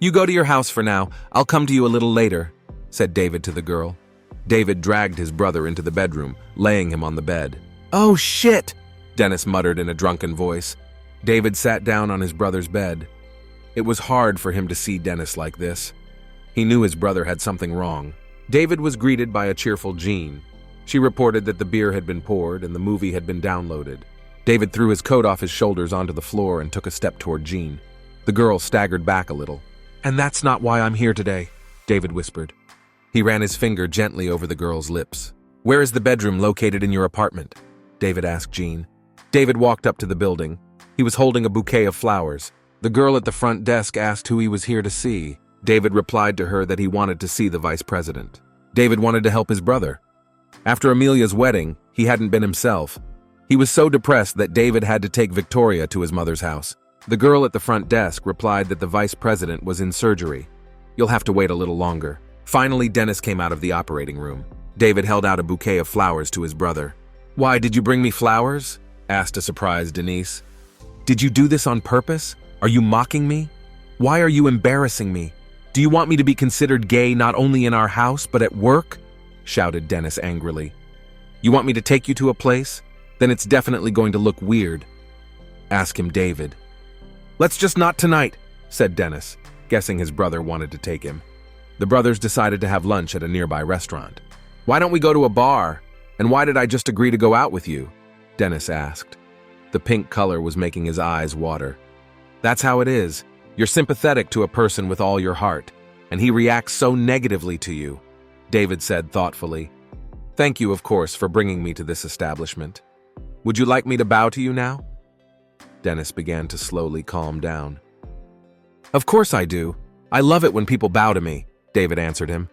"You go to your house for now. I'll come to you a little later," said David to the girl. David dragged his brother into the bedroom, laying him on the bed. "Oh, shit!" Dennis muttered in a drunken voice. David sat down on his brother's bed. It was hard for him to see Dennis like this. He knew his brother had something wrong. David was greeted by a cheerful Jean. She reported that the beer had been poured and the movie had been downloaded. David threw his coat off his shoulders onto the floor and took a step toward Jean. The girl staggered back a little. "And that's not why I'm here today," David whispered. He ran his finger gently over the girl's lips. "Where is the bedroom located in your apartment?" David asked Jean. David walked up to the building. He was holding a bouquet of flowers. The girl at the front desk asked who he was here to see. David replied to her that he wanted to see the vice president. David wanted to help his brother. After Amelia's wedding, he hadn't been himself. He was so depressed that David had to take Victoria to his mother's house. The girl at the front desk replied that the vice president was in surgery. "You'll have to wait a little longer." Finally, Dennis came out of the operating room. David held out a bouquet of flowers to his brother. "Why, did you bring me flowers?" asked a surprised Denise. "Did you do this on purpose? Are you mocking me? Why are you embarrassing me? Do you want me to be considered gay not only in our house, but at work?" shouted Dennis angrily. "You want me to take you to a place? Then it's definitely going to look weird." "Ask him, David." "Let's just not tonight," said Dennis, guessing his brother wanted to take him. The brothers decided to have lunch at a nearby restaurant. "Why don't we go to a bar? And why did I just agree to go out with you?" Dennis asked. The pink color was making his eyes water. "That's how it is. You're sympathetic to a person with all your heart, and he reacts so negatively to you." David said thoughtfully. Thank you, of course, for bringing me to this establishment. Would you like me to bow to you now? Dennis began to slowly calm down. Of course I do. I love it when people bow to me, David answered him.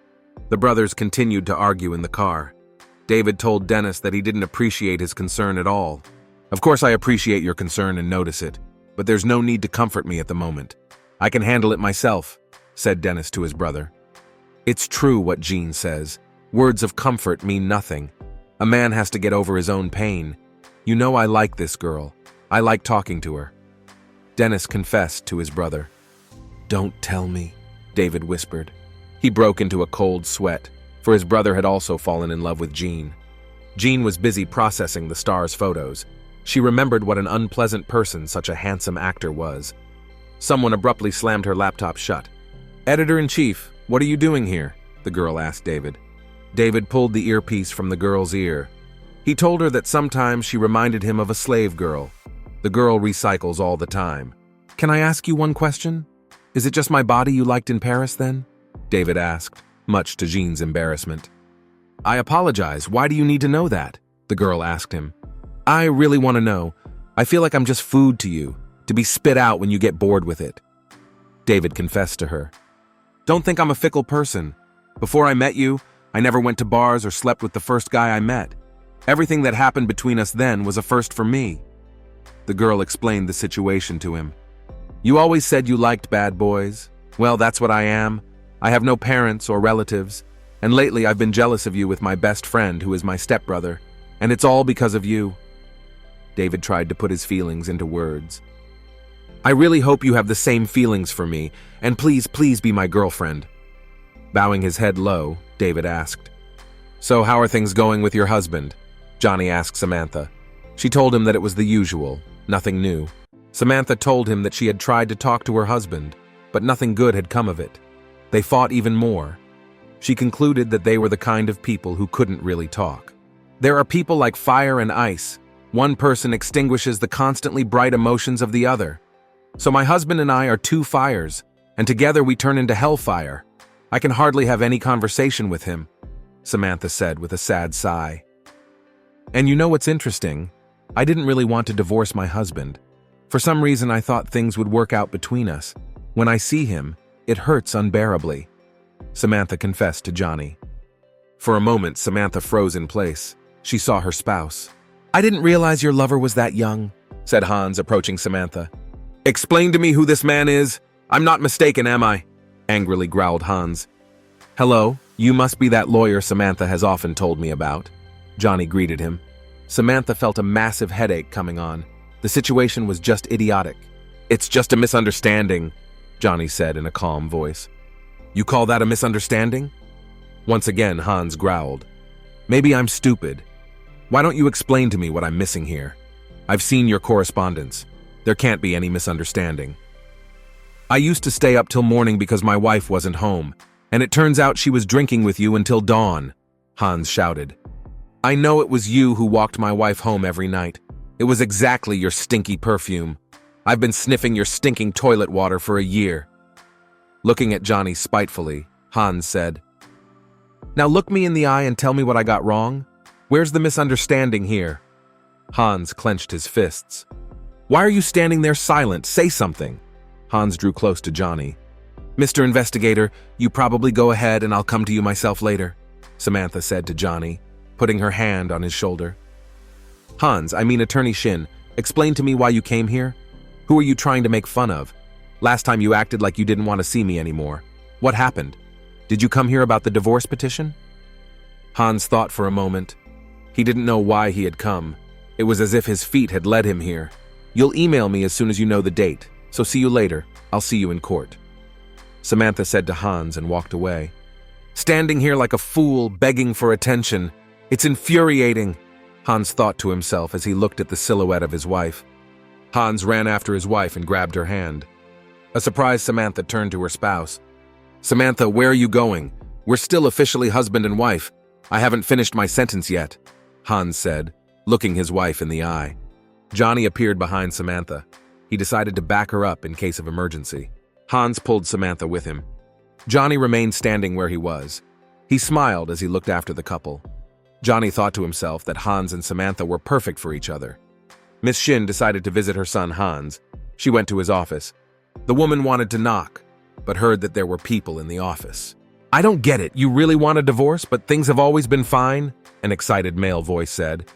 The brothers continued to argue in the car. David told Dennis that he didn't appreciate his concern at all. Of course I appreciate your concern and notice it, but there's no need to comfort me at the moment. I can handle it myself, said Dennis to his brother. It's true what Jean says. Words of comfort mean nothing. A man has to get over his own pain. You know I like this girl. I like talking to her. Dennis confessed to his brother. Don't tell me, David whispered. He broke into a cold sweat, for his brother had also fallen in love with Jean. Jean was busy processing the star's photos. She remembered what an unpleasant person such a handsome actor was. Someone abruptly slammed her laptop shut. Editor-in-chief, what are you doing here? The girl asked David. David pulled the earpiece from the girl's ear. He told her that sometimes she reminded him of a slave girl. The girl recycles all the time. Can I ask you one question? Is it just my body you liked in Paris then? David asked, much to Jean's embarrassment. I apologize. Why do you need to know that? The girl asked him. I really want to know. I feel like I'm just food to you, to be spit out when you get bored with it. David confessed to her. Don't think I'm a fickle person. Before I met you, I never went to bars or slept with the first guy I met. Everything that happened between us then was a first for me. The girl explained the situation to him. You always said you liked bad boys. Well, that's what I am. I have no parents or relatives, and lately I've been jealous of you with my best friend, who is my stepbrother, and it's all because of you. David tried to put his feelings into words. I really hope you have the same feelings for me, and please be my girlfriend. Bowing his head low, David asked. So how are things going with your husband? Johnny asked Samantha. She told him that it was the usual, nothing new. Samantha told him that she had tried to talk to her husband, but nothing good had come of it. They fought even more. She concluded that they were the kind of people who couldn't really talk. There are people like fire and ice. One person extinguishes the constantly bright emotions of the other. So my husband and I are two fires, and together we turn into hellfire. I can hardly have any conversation with him, Samantha said with a sad sigh. And you know what's interesting? I didn't really want to divorce my husband. For some reason I thought things would work out between us. When I see him, it hurts unbearably, Samantha confessed to Johnny. For a moment, Samantha froze in place. She saw her spouse. I didn't realize your lover was that young, said Hans, approaching Samantha. Explain to me who this man is. I'm not mistaken, am I? Angrily growled Hans. Hello, you must be that lawyer Samantha has often told me about. Johnny greeted him. Samantha felt a massive headache coming on. The situation was just idiotic. It's just a misunderstanding, Johnny said in a calm voice. You call that a misunderstanding? Once again, Hans growled. Maybe I'm stupid. Why don't you explain to me what I'm missing here? I've seen your correspondence. There can't be any misunderstanding. I used to stay up till morning because my wife wasn't home, and it turns out she was drinking with you until dawn, Hans shouted. I know it was you who walked my wife home every night. It was exactly your stinky perfume. I've been sniffing your stinking toilet water for a year. Looking at Johnny spitefully, Hans said, Now look me in the eye and tell me what I got wrong. Where's the misunderstanding here? Hans clenched his fists. Why are you standing there silent? Say something. Hans drew close to Johnny. Mr. Investigator, you probably go ahead and I'll come to you myself later, Samantha said to Johnny, putting her hand on his shoulder. Hans, I mean Attorney Shin, explain to me why you came here. Who are you trying to make fun of? Last time you acted like you didn't want to see me anymore. What happened? Did you come here about the divorce petition? Hans thought for a moment. He didn't know why he had come. It was as if his feet had led him here. You'll email me as soon as you know the date, so see you later. I'll see you in court. Samantha said to Hans and walked away. Standing here like a fool, begging for attention. It's infuriating, Hans thought to himself as he looked at the silhouette of his wife. Hans ran after his wife and grabbed her hand. A surprised Samantha turned to her spouse. Samantha, where are you going? We're still officially husband and wife. I haven't finished my sentence yet, Hans said, looking his wife in the eye. Johnny appeared behind Samantha. He decided to back her up in case of emergency. Hans pulled Samantha with him. Johnny remained standing where he was. He smiled as he looked after the couple. Johnny thought to himself that Hans and Samantha were perfect for each other. Miss Shin decided to visit her son Hans. She went to his office. The woman wanted to knock, but heard that there were people in the office. "I don't get it. You really want a divorce, but things have always been fine?" an excited male voice said.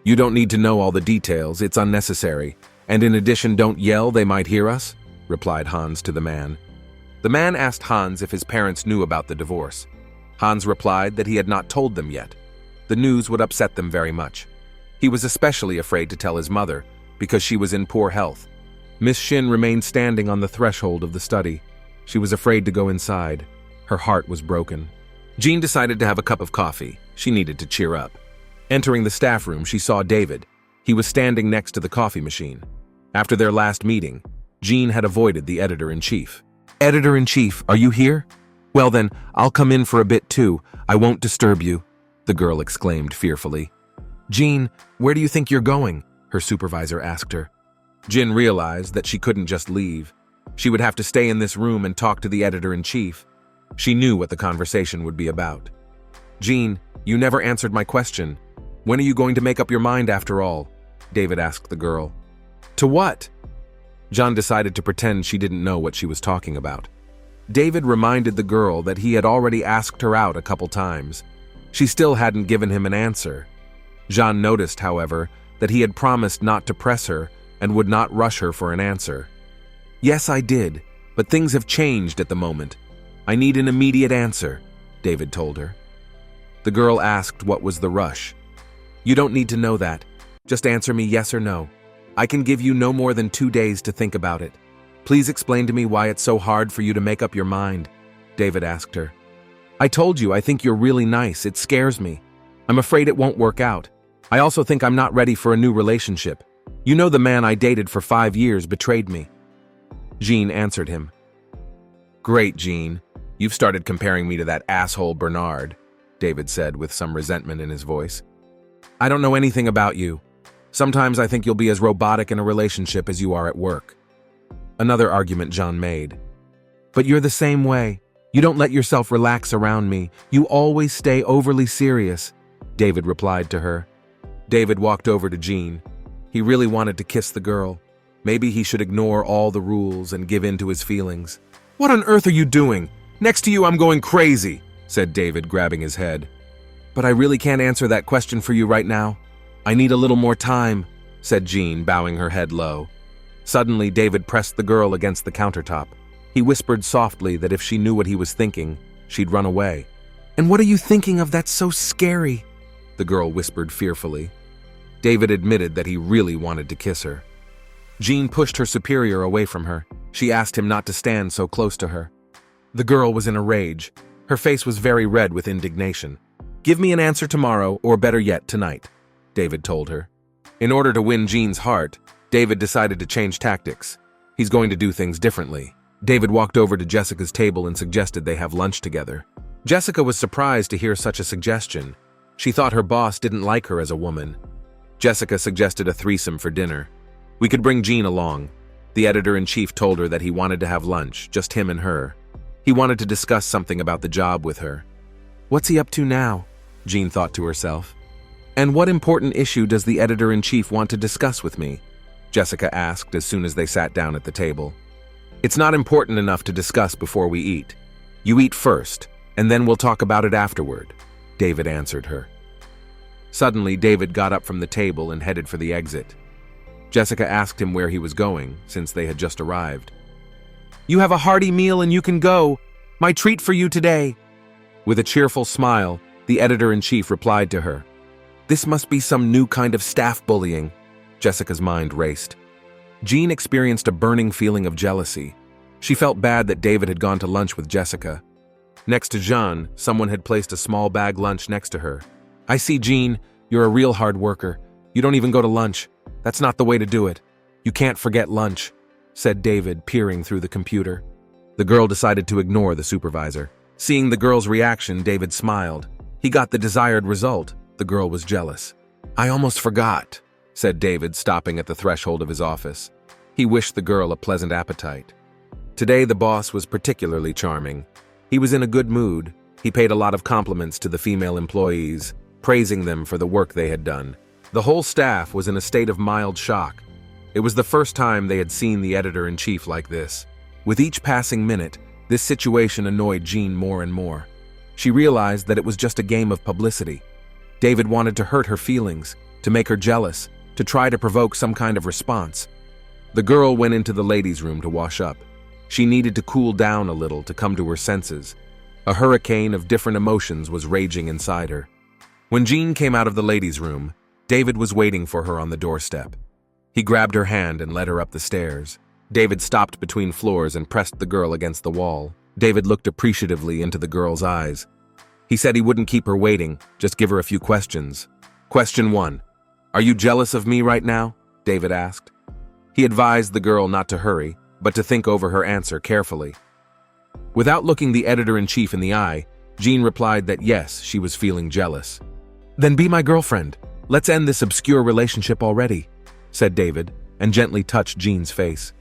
"You don't need to know all the details. It's unnecessary. And in addition, don't yell, they might hear us," replied Hans to the man. The man asked Hans if his parents knew about the divorce. Hans replied that he had not told them yet. The news would upset them very much. He was especially afraid to tell his mother, because she was in poor health. Miss Shin remained standing on the threshold of the study. She was afraid to go inside. Her heart was broken. Jean decided to have a cup of coffee. She needed to cheer up. Entering the staff room, she saw David. He was standing next to the coffee machine. After their last meeting, Jean had avoided the editor-in-chief. "Editor-in-chief, are you here? Well then, I'll come in for a bit too. I won't disturb you," the girl exclaimed fearfully. "Jean, where do you think you're going?" her supervisor asked her. Jean realized that she couldn't just leave. She would have to stay in this room and talk to the editor-in-chief. She knew what the conversation would be about. "Jean, you never answered my question. When are you going to make up your mind after all?" David asked the girl. "To what?" Jean decided to pretend she didn't know what she was talking about. David reminded the girl that he had already asked her out a couple times. She still hadn't given him an answer. Jean noticed, however, that he had promised not to press her and would not rush her for an answer. "Yes, I did, but things have changed at the moment. I need an immediate answer," David told her. The girl asked what was the rush. "You don't need to know that. Just answer me yes or no. I can give you no more than 2 days to think about it. Please explain to me why it's so hard for you to make up your mind," David asked her. "I told you I think you're really nice. It scares me. I'm afraid it won't work out. I also think I'm not ready for a new relationship. You know the man I dated for 5 years betrayed me." Jean answered him. "Great, Jean. You've started comparing me to that asshole Bernard," David said with some resentment in his voice. "I don't know anything about you. Sometimes I think you'll be as robotic in a relationship as you are at work." Another argument Jean made. "But you're the same way. You don't let yourself relax around me. You always stay overly serious," David replied to her. David walked over to Jean. He really wanted to kiss the girl. Maybe he should ignore all the rules and give in to his feelings. "What on earth are you doing? Next to you I'm going crazy," said David, grabbing his head. "But I really can't answer that question for you right now. I need a little more time," said Jean, bowing her head low. Suddenly, David pressed the girl against the countertop. He whispered softly that if she knew what he was thinking, she'd run away. "And what are you thinking of that's so scary?" the girl whispered fearfully. David admitted that he really wanted to kiss her. Jean pushed her superior away from her. She asked him not to stand so close to her. The girl was in a rage. Her face was very red with indignation. "Give me an answer tomorrow, or better yet, tonight," David told her. In order to win Jean's heart, David decided to change tactics. He's going to do things differently. David walked over to Jessica's table and suggested they have lunch together. Jessica was surprised to hear such a suggestion. She thought her boss didn't like her as a woman. Jessica suggested a threesome for dinner. "We could bring Jean along." The editor-in-chief told her that he wanted to have lunch, just him and her. He wanted to discuss something about the job with her. "What's he up to now?" Jean thought to herself. "And what important issue does the editor-in-chief want to discuss with me?" Jessica asked as soon as they sat down at the table. "It's not important enough to discuss before we eat. You eat first, and then we'll talk about it afterward," David answered her. Suddenly, David got up from the table and headed for the exit. Jessica asked him where he was going, since they had just arrived. "You have a hearty meal and you can go. My treat for you today." With a cheerful smile, the editor-in-chief replied to her. This must be some new kind of staff bullying. Jessica's mind raced. Jean experienced a burning feeling of jealousy. She felt bad that David had gone to lunch with Jessica. Next to Jean, someone had placed a small bag lunch next to her. "I see, Jean, you're a real hard worker. You don't even go to lunch. That's not the way to do it. You can't forget lunch," said David, peering through the computer. The girl decided to ignore the supervisor. Seeing the girl's reaction, David smiled. He got the desired result. The girl was jealous. "I almost forgot," said David, stopping at the threshold of his office. He wished the girl a pleasant appetite. Today, the boss was particularly charming. He was in a good mood. He paid a lot of compliments to the female employees, praising them for the work they had done. The whole staff was in a state of mild shock. It was the first time they had seen the editor-in-chief like this. With each passing minute, this situation annoyed Jean more and more. She realized that it was just a game of publicity. David wanted to hurt her feelings, to make her jealous, to try to provoke some kind of response. The girl went into the ladies' room to wash up. She needed to cool down a little to come to her senses. A hurricane of different emotions was raging inside her. When Jean came out of the ladies' room, David was waiting for her on the doorstep. He grabbed her hand and led her up the stairs. David stopped between floors and pressed the girl against the wall. David looked appreciatively into the girl's eyes. He said he wouldn't keep her waiting, just give her a few questions. Question 1. Are you jealous of me right now? David asked. He advised the girl not to hurry, but to think over her answer carefully. Without looking the editor-in-chief in the eye, Jean replied that yes, she was feeling jealous. Then be my girlfriend. Let's end this obscure relationship already, said David, and gently touched Jean's face.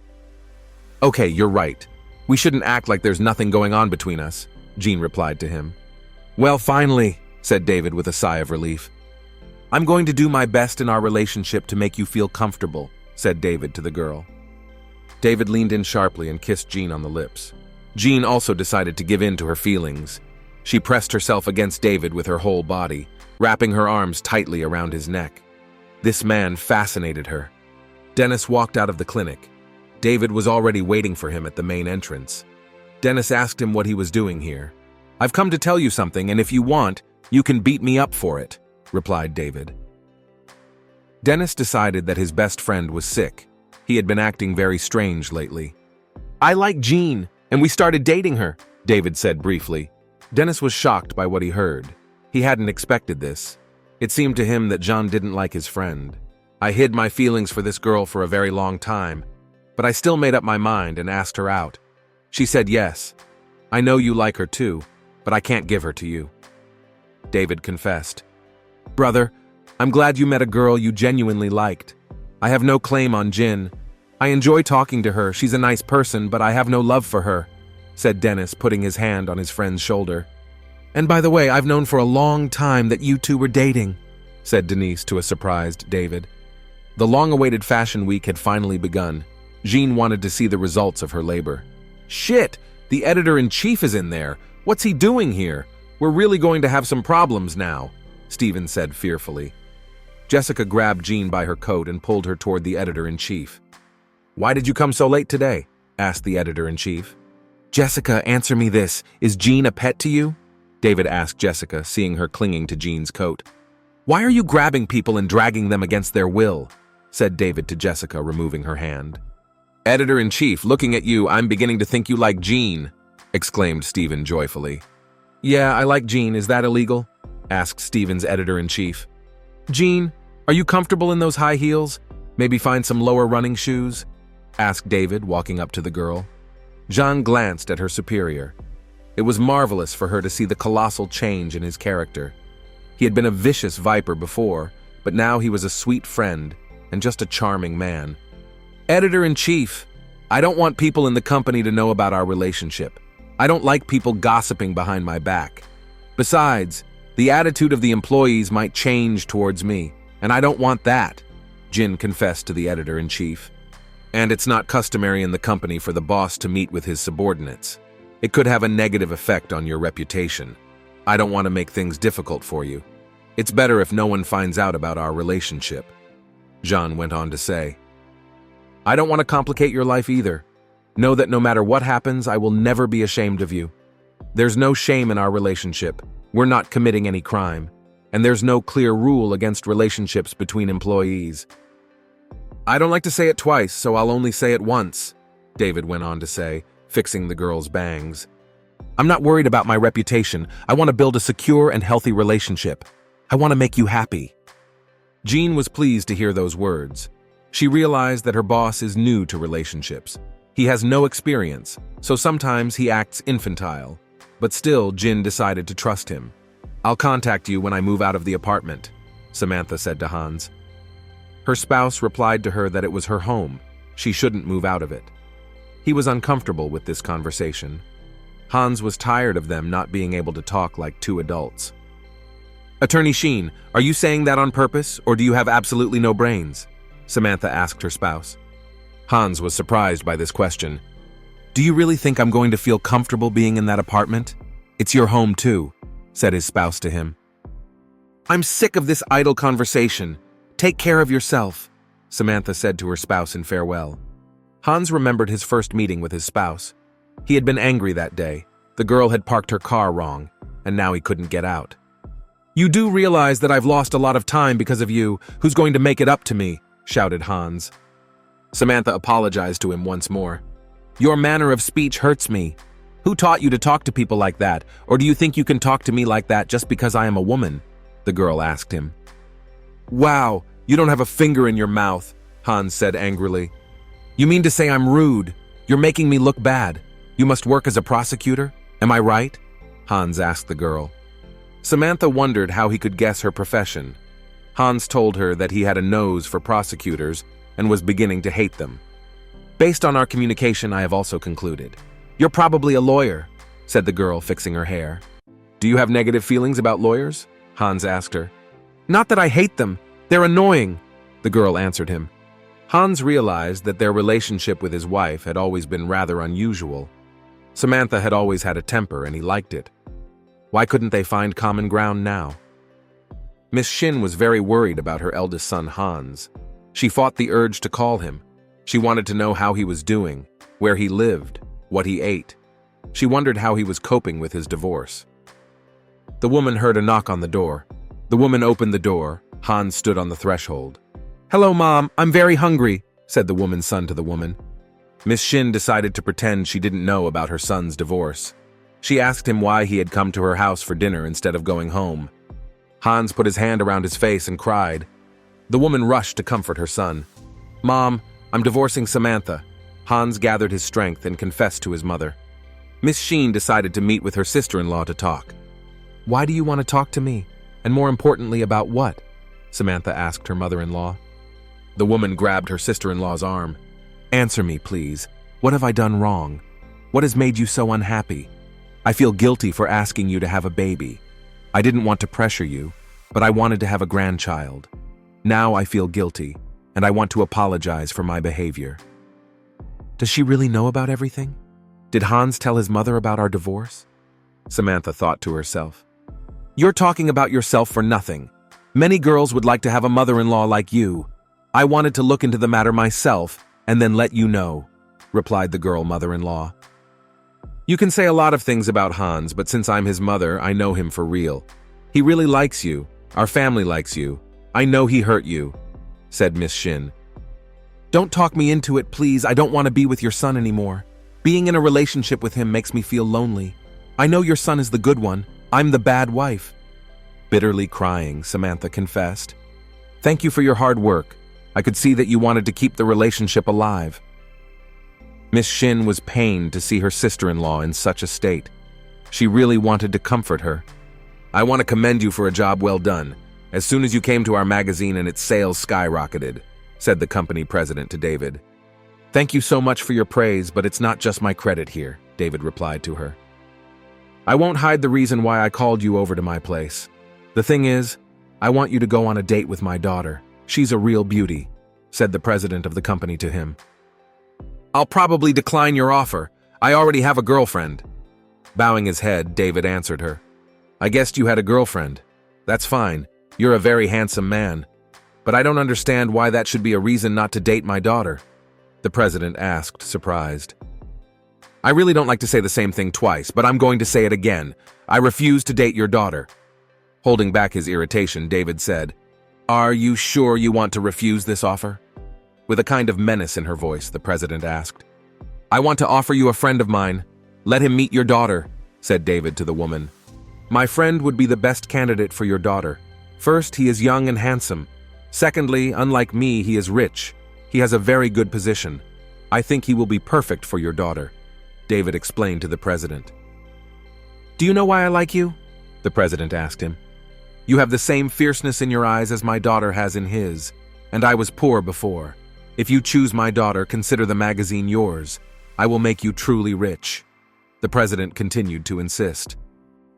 Okay, you're right. We shouldn't act like there's nothing going on between us, Jean replied to him. Well, finally, said David with a sigh of relief. I'm going to do my best in our relationship to make you feel comfortable, said David to the girl. David leaned in sharply and kissed Jean on the lips. Jean also decided to give in to her feelings. She pressed herself against David with her whole body, wrapping her arms tightly around his neck. This man fascinated her. Dennis walked out of the clinic. David was already waiting for him at the main entrance. Dennis asked him what he was doing here. I've come to tell you something, and if you want, you can beat me up for it, replied David. Dennis decided that his best friend was sick. He had been acting very strange lately. I like Jean, and we started dating her, David said briefly. Dennis was shocked by what he heard. He hadn't expected this. It seemed to him that Jean didn't like his friend. I hid my feelings for this girl for a very long time, but I still made up my mind and asked her out. She said yes. I know you like her too, but I can't give her to you. David confessed. Brother, I'm glad you met a girl you genuinely liked. I have no claim on Jin. I enjoy talking to her, she's a nice person, but I have no love for her, said Dennis, putting his hand on his friend's shoulder. And by the way, I've known for a long time that you two were dating, said Denise to a surprised David. The long-awaited fashion week had finally begun. Jean wanted to see the results of her labor. Shit! The editor-in-chief is in there! What's he doing here? We're really going to have some problems now, Stephen said fearfully. Jessica grabbed Jean by her coat and pulled her toward the editor-in-chief. Why did you come so late today? Asked the editor-in-chief. Jessica, answer me this. Is Jean a pet to you? David asked Jessica, seeing her clinging to Jean's coat. Why are you grabbing people and dragging them against their will? Said David to Jessica, removing her hand. Editor-in-chief, looking at you, I'm beginning to think you like Jean, exclaimed Stephen joyfully. Yeah, I like Jean. Is that illegal? Asked Stephen's editor-in-chief. Jean, are you comfortable in those high heels? Maybe find some lower running shoes? Asked David, walking up to the girl. Jean glanced at her superior. It was marvelous for her to see the colossal change in his character. He had been a vicious viper before, but now he was a sweet friend and just a charming man. Editor-in-chief, I don't want people in the company to know about our relationship. I don't like people gossiping behind my back. Besides, the attitude of the employees might change towards me, and I don't want that, Jin confessed to the editor-in-chief. And it's not customary in the company for the boss to meet with his subordinates. It could have a negative effect on your reputation. I don't want to make things difficult for you. It's better if no one finds out about our relationship, Jean went on to say. I don't want to complicate your life either. Know that no matter what happens, I will never be ashamed of you. There's no shame in our relationship. We're not committing any crime. And there's no clear rule against relationships between employees. I don't like to say it twice, so I'll only say it once, David went on to say, fixing the girl's bangs. I'm not worried about my reputation. I want to build a secure and healthy relationship. I want to make you happy. Jean was pleased to hear those words. She realized that her boss is new to relationships. He has no experience, so sometimes he acts infantile. But still, Jin decided to trust him. I'll contact you when I move out of the apartment, Samantha said to Hans. Her spouse replied to her that it was her home. She shouldn't move out of it. He was uncomfortable with this conversation. Hans was tired of them not being able to talk like two adults. "Attorney Sheen, are you saying that on purpose, or do you have absolutely no brains?" Samantha asked her spouse. Hans was surprised by this question. "Do you really think I'm going to feel comfortable being in that apartment? It's your home too," said his spouse to him. "I'm sick of this idle conversation. Take care of yourself," Samantha said to her spouse in farewell. Hans remembered his first meeting with his spouse. He had been angry that day. The girl had parked her car wrong, and now he couldn't get out. "You do realize that I've lost a lot of time because of you. Who's going to make it up to me?" shouted Hans. Samantha apologized to him once more. "Your manner of speech hurts me. Who taught you to talk to people like that, or do you think you can talk to me like that just because I am a woman?" the girl asked him. "Wow, you don't have a finger in your mouth," Hans said angrily. "You mean to say I'm rude? You're making me look bad. You must work as a prosecutor? Am I right?" Hans asked the girl. Samantha wondered how he could guess her profession. Hans told her that he had a nose for prosecutors and was beginning to hate them. "Based on our communication, I have also concluded. You're probably a lawyer," said the girl, fixing her hair. "Do you have negative feelings about lawyers?" Hans asked her. "Not that I hate them. They're annoying," the girl answered him. Hans realized that their relationship with his wife had always been rather unusual. Samantha had always had a temper and he liked it. Why couldn't they find common ground now? Miss Shin was very worried about her eldest son Hans. She fought the urge to call him. She wanted to know how he was doing, where he lived, what he ate. She wondered how he was coping with his divorce. The woman heard a knock on the door. The woman opened the door. Hans stood on the threshold. "Hello, Mom, I'm very hungry," said the woman's son to the woman. Miss Shin decided to pretend she didn't know about her son's divorce. She asked him why he had come to her house for dinner instead of going home. Hans put his hand around his face and cried. The woman rushed to comfort her son. "Mom, I'm divorcing Samantha." Hans gathered his strength and confessed to his mother. Miss Sheen decided to meet with her sister-in-law to talk. "Why do you want to talk to me? And more importantly, about what?" Samantha asked her mother-in-law. The woman grabbed her sister-in-law's arm. "Answer me, please. What have I done wrong? What has made you so unhappy? I feel guilty for asking you to have a baby. I didn't want to pressure you, but I wanted to have a grandchild. Now I feel guilty, and I want to apologize for my behavior." Does she really know about everything? Did Hans tell his mother about our divorce? Samantha thought to herself. "You're talking about yourself for nothing. Many girls would like to have a mother-in-law like you. I wanted to look into the matter myself and then let you know," replied the girl mother-in-law. "You can say a lot of things about Hans, but since I'm his mother, I know him for real. He really likes you. Our family likes you. I know he hurt you," said Miss Shin. "Don't talk me into it, please. I don't want to be with your son anymore. Being in a relationship with him makes me feel lonely. I know your son is the good one. I'm the bad wife." Bitterly crying, Samantha confessed. "Thank you for your hard work. I could see that you wanted to keep the relationship alive." Miss Shin was pained to see her sister-in-law in such a state. She really wanted to comfort her. "I want to commend you for a job well done. As soon as you came to our magazine and its sales skyrocketed," said the company president to David. "Thank you so much for your praise, but it's not just my credit here," David replied to her. "I won't hide the reason why I called you over to my place. The thing is, I want you to go on a date with my daughter. She's a real beauty," said the president of the company to him. "I'll probably decline your offer. I already have a girlfriend." Bowing his head, David answered her. "I guessed you had a girlfriend. That's fine. You're a very handsome man. But I don't understand why that should be a reason not to date my daughter," the president asked, surprised. "I really don't like to say the same thing twice, but I'm going to say it again. I refuse to date your daughter." Holding back his irritation, David said, "Are you sure you want to refuse this offer?" With a kind of menace in her voice, the president asked. "I want to offer you a friend of mine. Let him meet your daughter," said David to the woman. "My friend would be the best candidate for your daughter. First, he is young and handsome. Secondly, unlike me, he is rich. He has a very good position. I think he will be perfect for your daughter," David explained to the president. "Do you know why I like you?" the president asked him. "You have the same fierceness in your eyes as my daughter has in his, and I was poor before. If you choose my daughter, consider the magazine yours. I will make you truly rich." The president continued to insist.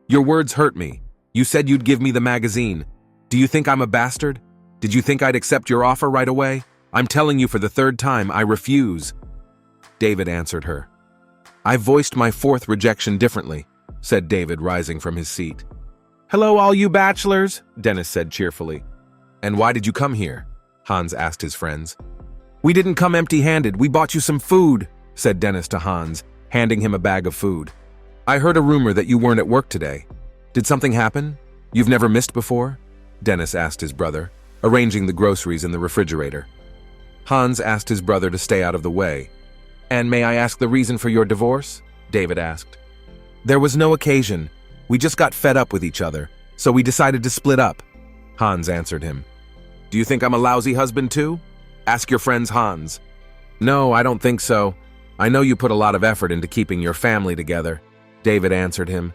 Your words hurt me. You said you'd give me the magazine. Do you think I'm a bastard? Did you think I'd accept your offer right away? I'm telling you for the third time, I refuse. David answered her. I voiced my fourth rejection differently, said David, rising from his seat. Hello, all you bachelors, Dennis said cheerfully. And why did you come here? Hans asked his friends. We didn't come empty-handed. We bought you some food, said Dennis to Hans, handing him a bag of food. I heard a rumor that you weren't at work today. Did something happen? You've never missed before? Dennis asked his brother, arranging the groceries in the refrigerator. Hans asked his brother to stay out of the way. And may I ask the reason for your divorce? David asked. There was no occasion. We just got fed up with each other, so we decided to split up. Hans answered him. Do you think I'm a lousy husband too? Ask your friends Hans. No, I don't think so. I know you put a lot of effort into keeping your family together. David answered him.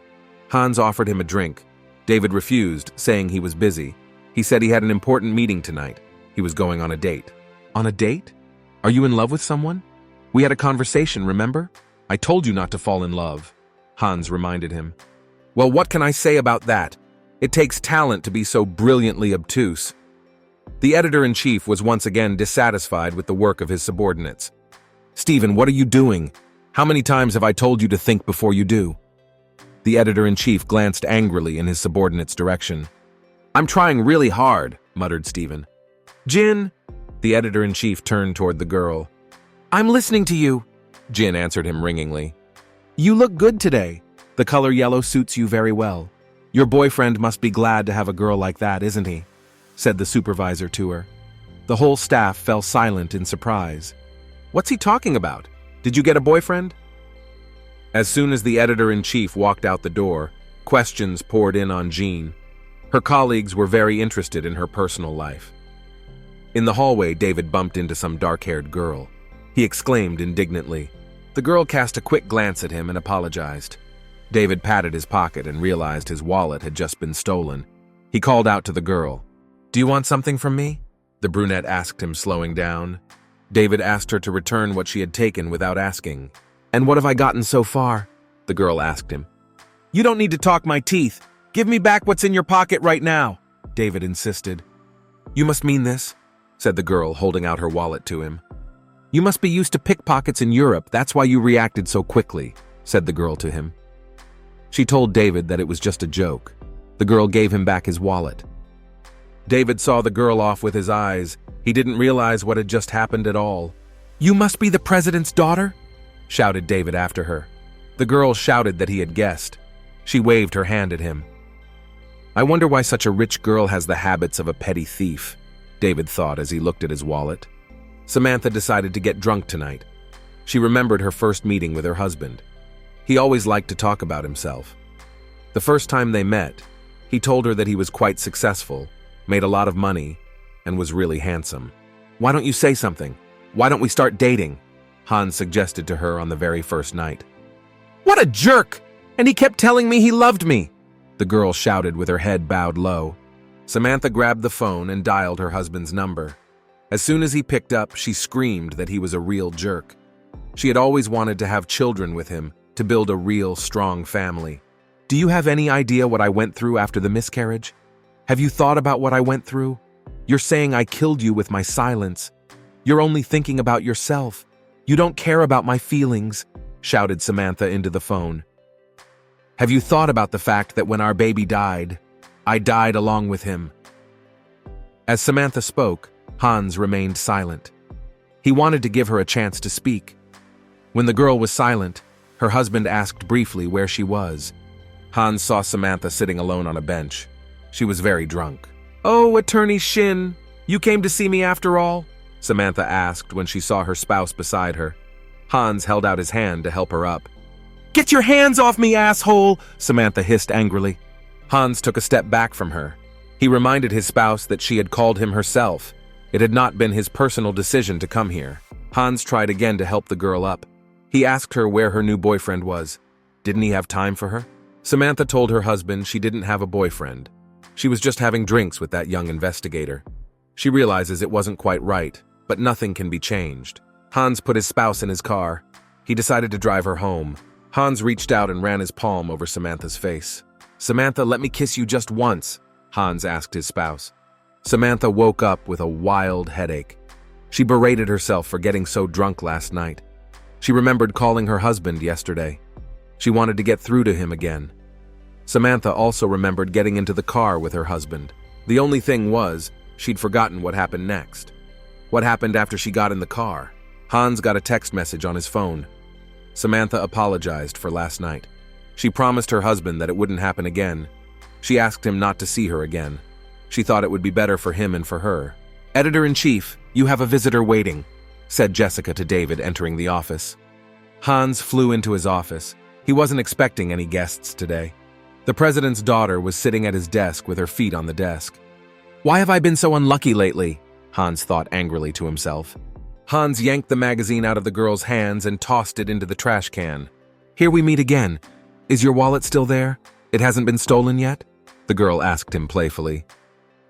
Hans offered him a drink. David refused, saying he was busy. He said he had an important meeting tonight. He was going on a date. On a date? Are you in love with someone? We had a conversation, remember? I told you not to fall in love. Hans reminded him. Well, what can I say about that? It takes talent to be so brilliantly obtuse. The editor-in-chief was once again dissatisfied with the work of his subordinates. Stephen, what are you doing? How many times have I told you to think before you do? The editor-in-chief glanced angrily in his subordinate's direction. I'm trying really hard, muttered Stephen. Jin, the editor-in-chief turned toward the girl. I'm listening to you, Jin answered him ringingly. You look good today. The color yellow suits you very well. Your boyfriend must be glad to have a girl like that, isn't he? Said the supervisor to her. The whole staff fell silent in surprise. What's he talking about? Did you get a boyfriend? As soon as the editor-in-chief walked out the door, questions poured in on Jean. Her colleagues were very interested in her personal life. In the hallway, David bumped into some dark-haired girl. He exclaimed indignantly. The girl cast a quick glance at him and apologized. David patted his pocket and realized his wallet had just been stolen. He called out to the girl. Do you want something from me? The brunette asked him, slowing down. David asked her to return what she had taken without asking. And what have I gotten so far? The girl asked him. You don't need to talk my teeth. Give me back what's in your pocket right now, David insisted. You must mean this, said the girl, holding out her wallet to him. You must be used to pickpockets in Europe, that's why you reacted so quickly, said the girl to him. She told David that it was just a joke. The girl gave him back his wallet. David saw the girl off with his eyes. He didn't realize what had just happened at all. You must be the president's daughter? Shouted David after her. The girl shouted that he had guessed. She waved her hand at him. I wonder why such a rich girl has the habits of a petty thief, David thought as he looked at his wallet. Samantha decided to get drunk tonight. She remembered her first meeting with her husband. He always liked to talk about himself. The first time they met, he told her that he was quite successful, made a lot of money, and was really handsome. Why don't you say something? Why don't we start dating? Hans suggested to her on the very first night. What a jerk! And he kept telling me he loved me, the girl shouted with her head bowed low. Samantha grabbed the phone and dialed her husband's number. As soon as he picked up, she screamed that he was a real jerk. She had always wanted to have children with him, to build a real, strong family. Do you have any idea what I went through after the miscarriage? Have you thought about what I went through? You're saying I killed you with my silence. You're only thinking about yourself. You don't care about my feelings, shouted Samantha into the phone. Have you thought about the fact that when our baby died, I died along with him? As Samantha spoke, Hans remained silent. He wanted to give her a chance to speak. When the girl was silent, her husband asked briefly where she was. Hans saw Samantha sitting alone on a bench. She was very drunk. Oh, Attorney Shin, you came to see me after all? Samantha asked when she saw her spouse beside her. Hans held out his hand to help her up. Get your hands off me, asshole! Samantha hissed angrily. Hans took a step back from her. He reminded his spouse that she had called him herself. It had not been his personal decision to come here. Hans tried again to help the girl up. He asked her where her new boyfriend was. Didn't he have time for her? Samantha told her husband she didn't have a boyfriend. She was just having drinks with that young investigator. She realizes it wasn't quite right, but nothing can be changed. Hans put his spouse in his car. He decided to drive her home. Hans reached out and ran his palm over Samantha's face. "Samantha, let me kiss you just once," Hans asked his spouse. Samantha woke up with a wild headache. She berated herself for getting so drunk last night. She remembered calling her husband yesterday. She wanted to get through to him again. Samantha also remembered getting into the car with her husband. The only thing was, she'd forgotten what happened next. What happened after she got in the car? Hans got a text message on his phone. Samantha apologized for last night. She promised her husband that it wouldn't happen again. She asked him not to see her again. She thought it would be better for him and for her. "Editor-in-Chief, you have a visitor waiting," said Jessica to David, entering the office. Hans flew into his office. He wasn't expecting any guests today. The president's daughter was sitting at his desk with her feet on the desk. "Why have I been so unlucky lately?" Hans thought angrily to himself. Hans yanked the magazine out of the girl's hands and tossed it into the trash can. "Here we meet again. Is your wallet still there? It hasn't been stolen yet?" the girl asked him playfully.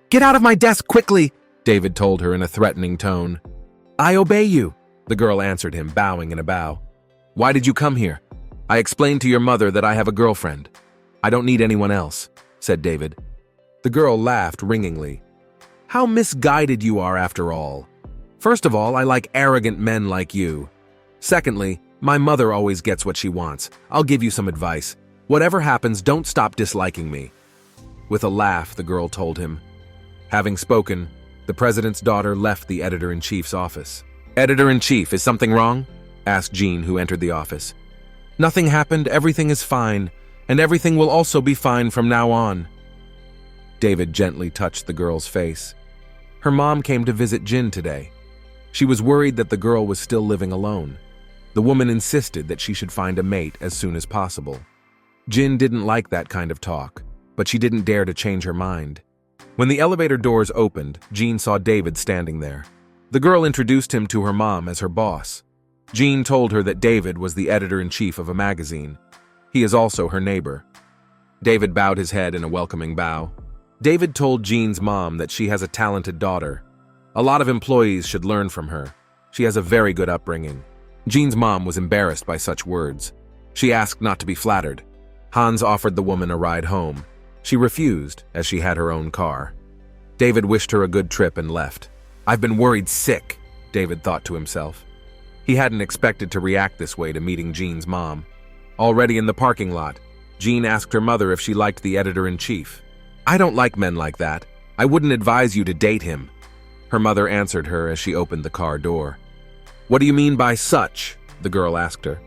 "Get out of my desk quickly," David told her in a threatening tone. "I obey you," the girl answered him, bowing in a bow. "Why did you come here?" "I explained to your mother that I have a girlfriend. I don't need anyone else," said David. The girl laughed ringingly. "How misguided you are after all. First of all, I like arrogant men like you. Secondly, my mother always gets what she wants. I'll give you some advice. Whatever happens, don't stop disliking me." With a laugh, the girl told him. Having spoken, the president's daughter left the editor-in-chief's office. "Editor-in-chief, is something wrong?" asked Jean, who entered the office. "Nothing happened, everything is fine, and everything will also be fine from now on." David gently touched the girl's face. Her mom came to visit Jin today. She was worried that the girl was still living alone. The woman insisted that she should find a mate as soon as possible. Jin didn't like that kind of talk, but she didn't dare to change her mind. When the elevator doors opened, Jean saw David standing there. The girl introduced him to her mom as her boss. Jean told her that David was the editor-in-chief of a magazine. He is also her neighbor. David bowed his head in a welcoming bow. David told Jean's mom that she has a talented daughter. A lot of employees should learn from her. She has a very good upbringing. Jean's mom was embarrassed by such words. She asked not to be flattered. Hans offered the woman a ride home. She refused, as she had her own car. David wished her a good trip and left. "I've been worried sick," David thought to himself. He hadn't expected to react this way to meeting Jean's mom. Already in the parking lot, Jean asked her mother if she liked the editor-in-chief. "I don't like men like that. I wouldn't advise you to date him," her mother answered her as she opened the car door. "What do you mean by such?" the girl asked her.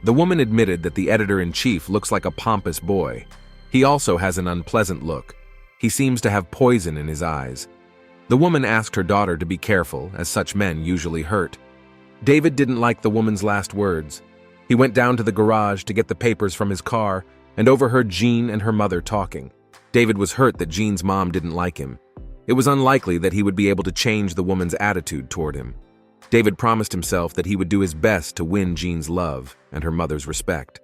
The woman admitted that the editor-in-chief looks like a pompous boy. He also has an unpleasant look. He seems to have poison in his eyes. The woman asked her daughter to be careful, as such men usually hurt. David didn't like the woman's last words. He went down to the garage to get the papers from his car and overheard Jean and her mother talking. David was hurt that Jean's mom didn't like him. It was unlikely that he would be able to change the woman's attitude toward him. David promised himself that he would do his best to win Jean's love and her mother's respect.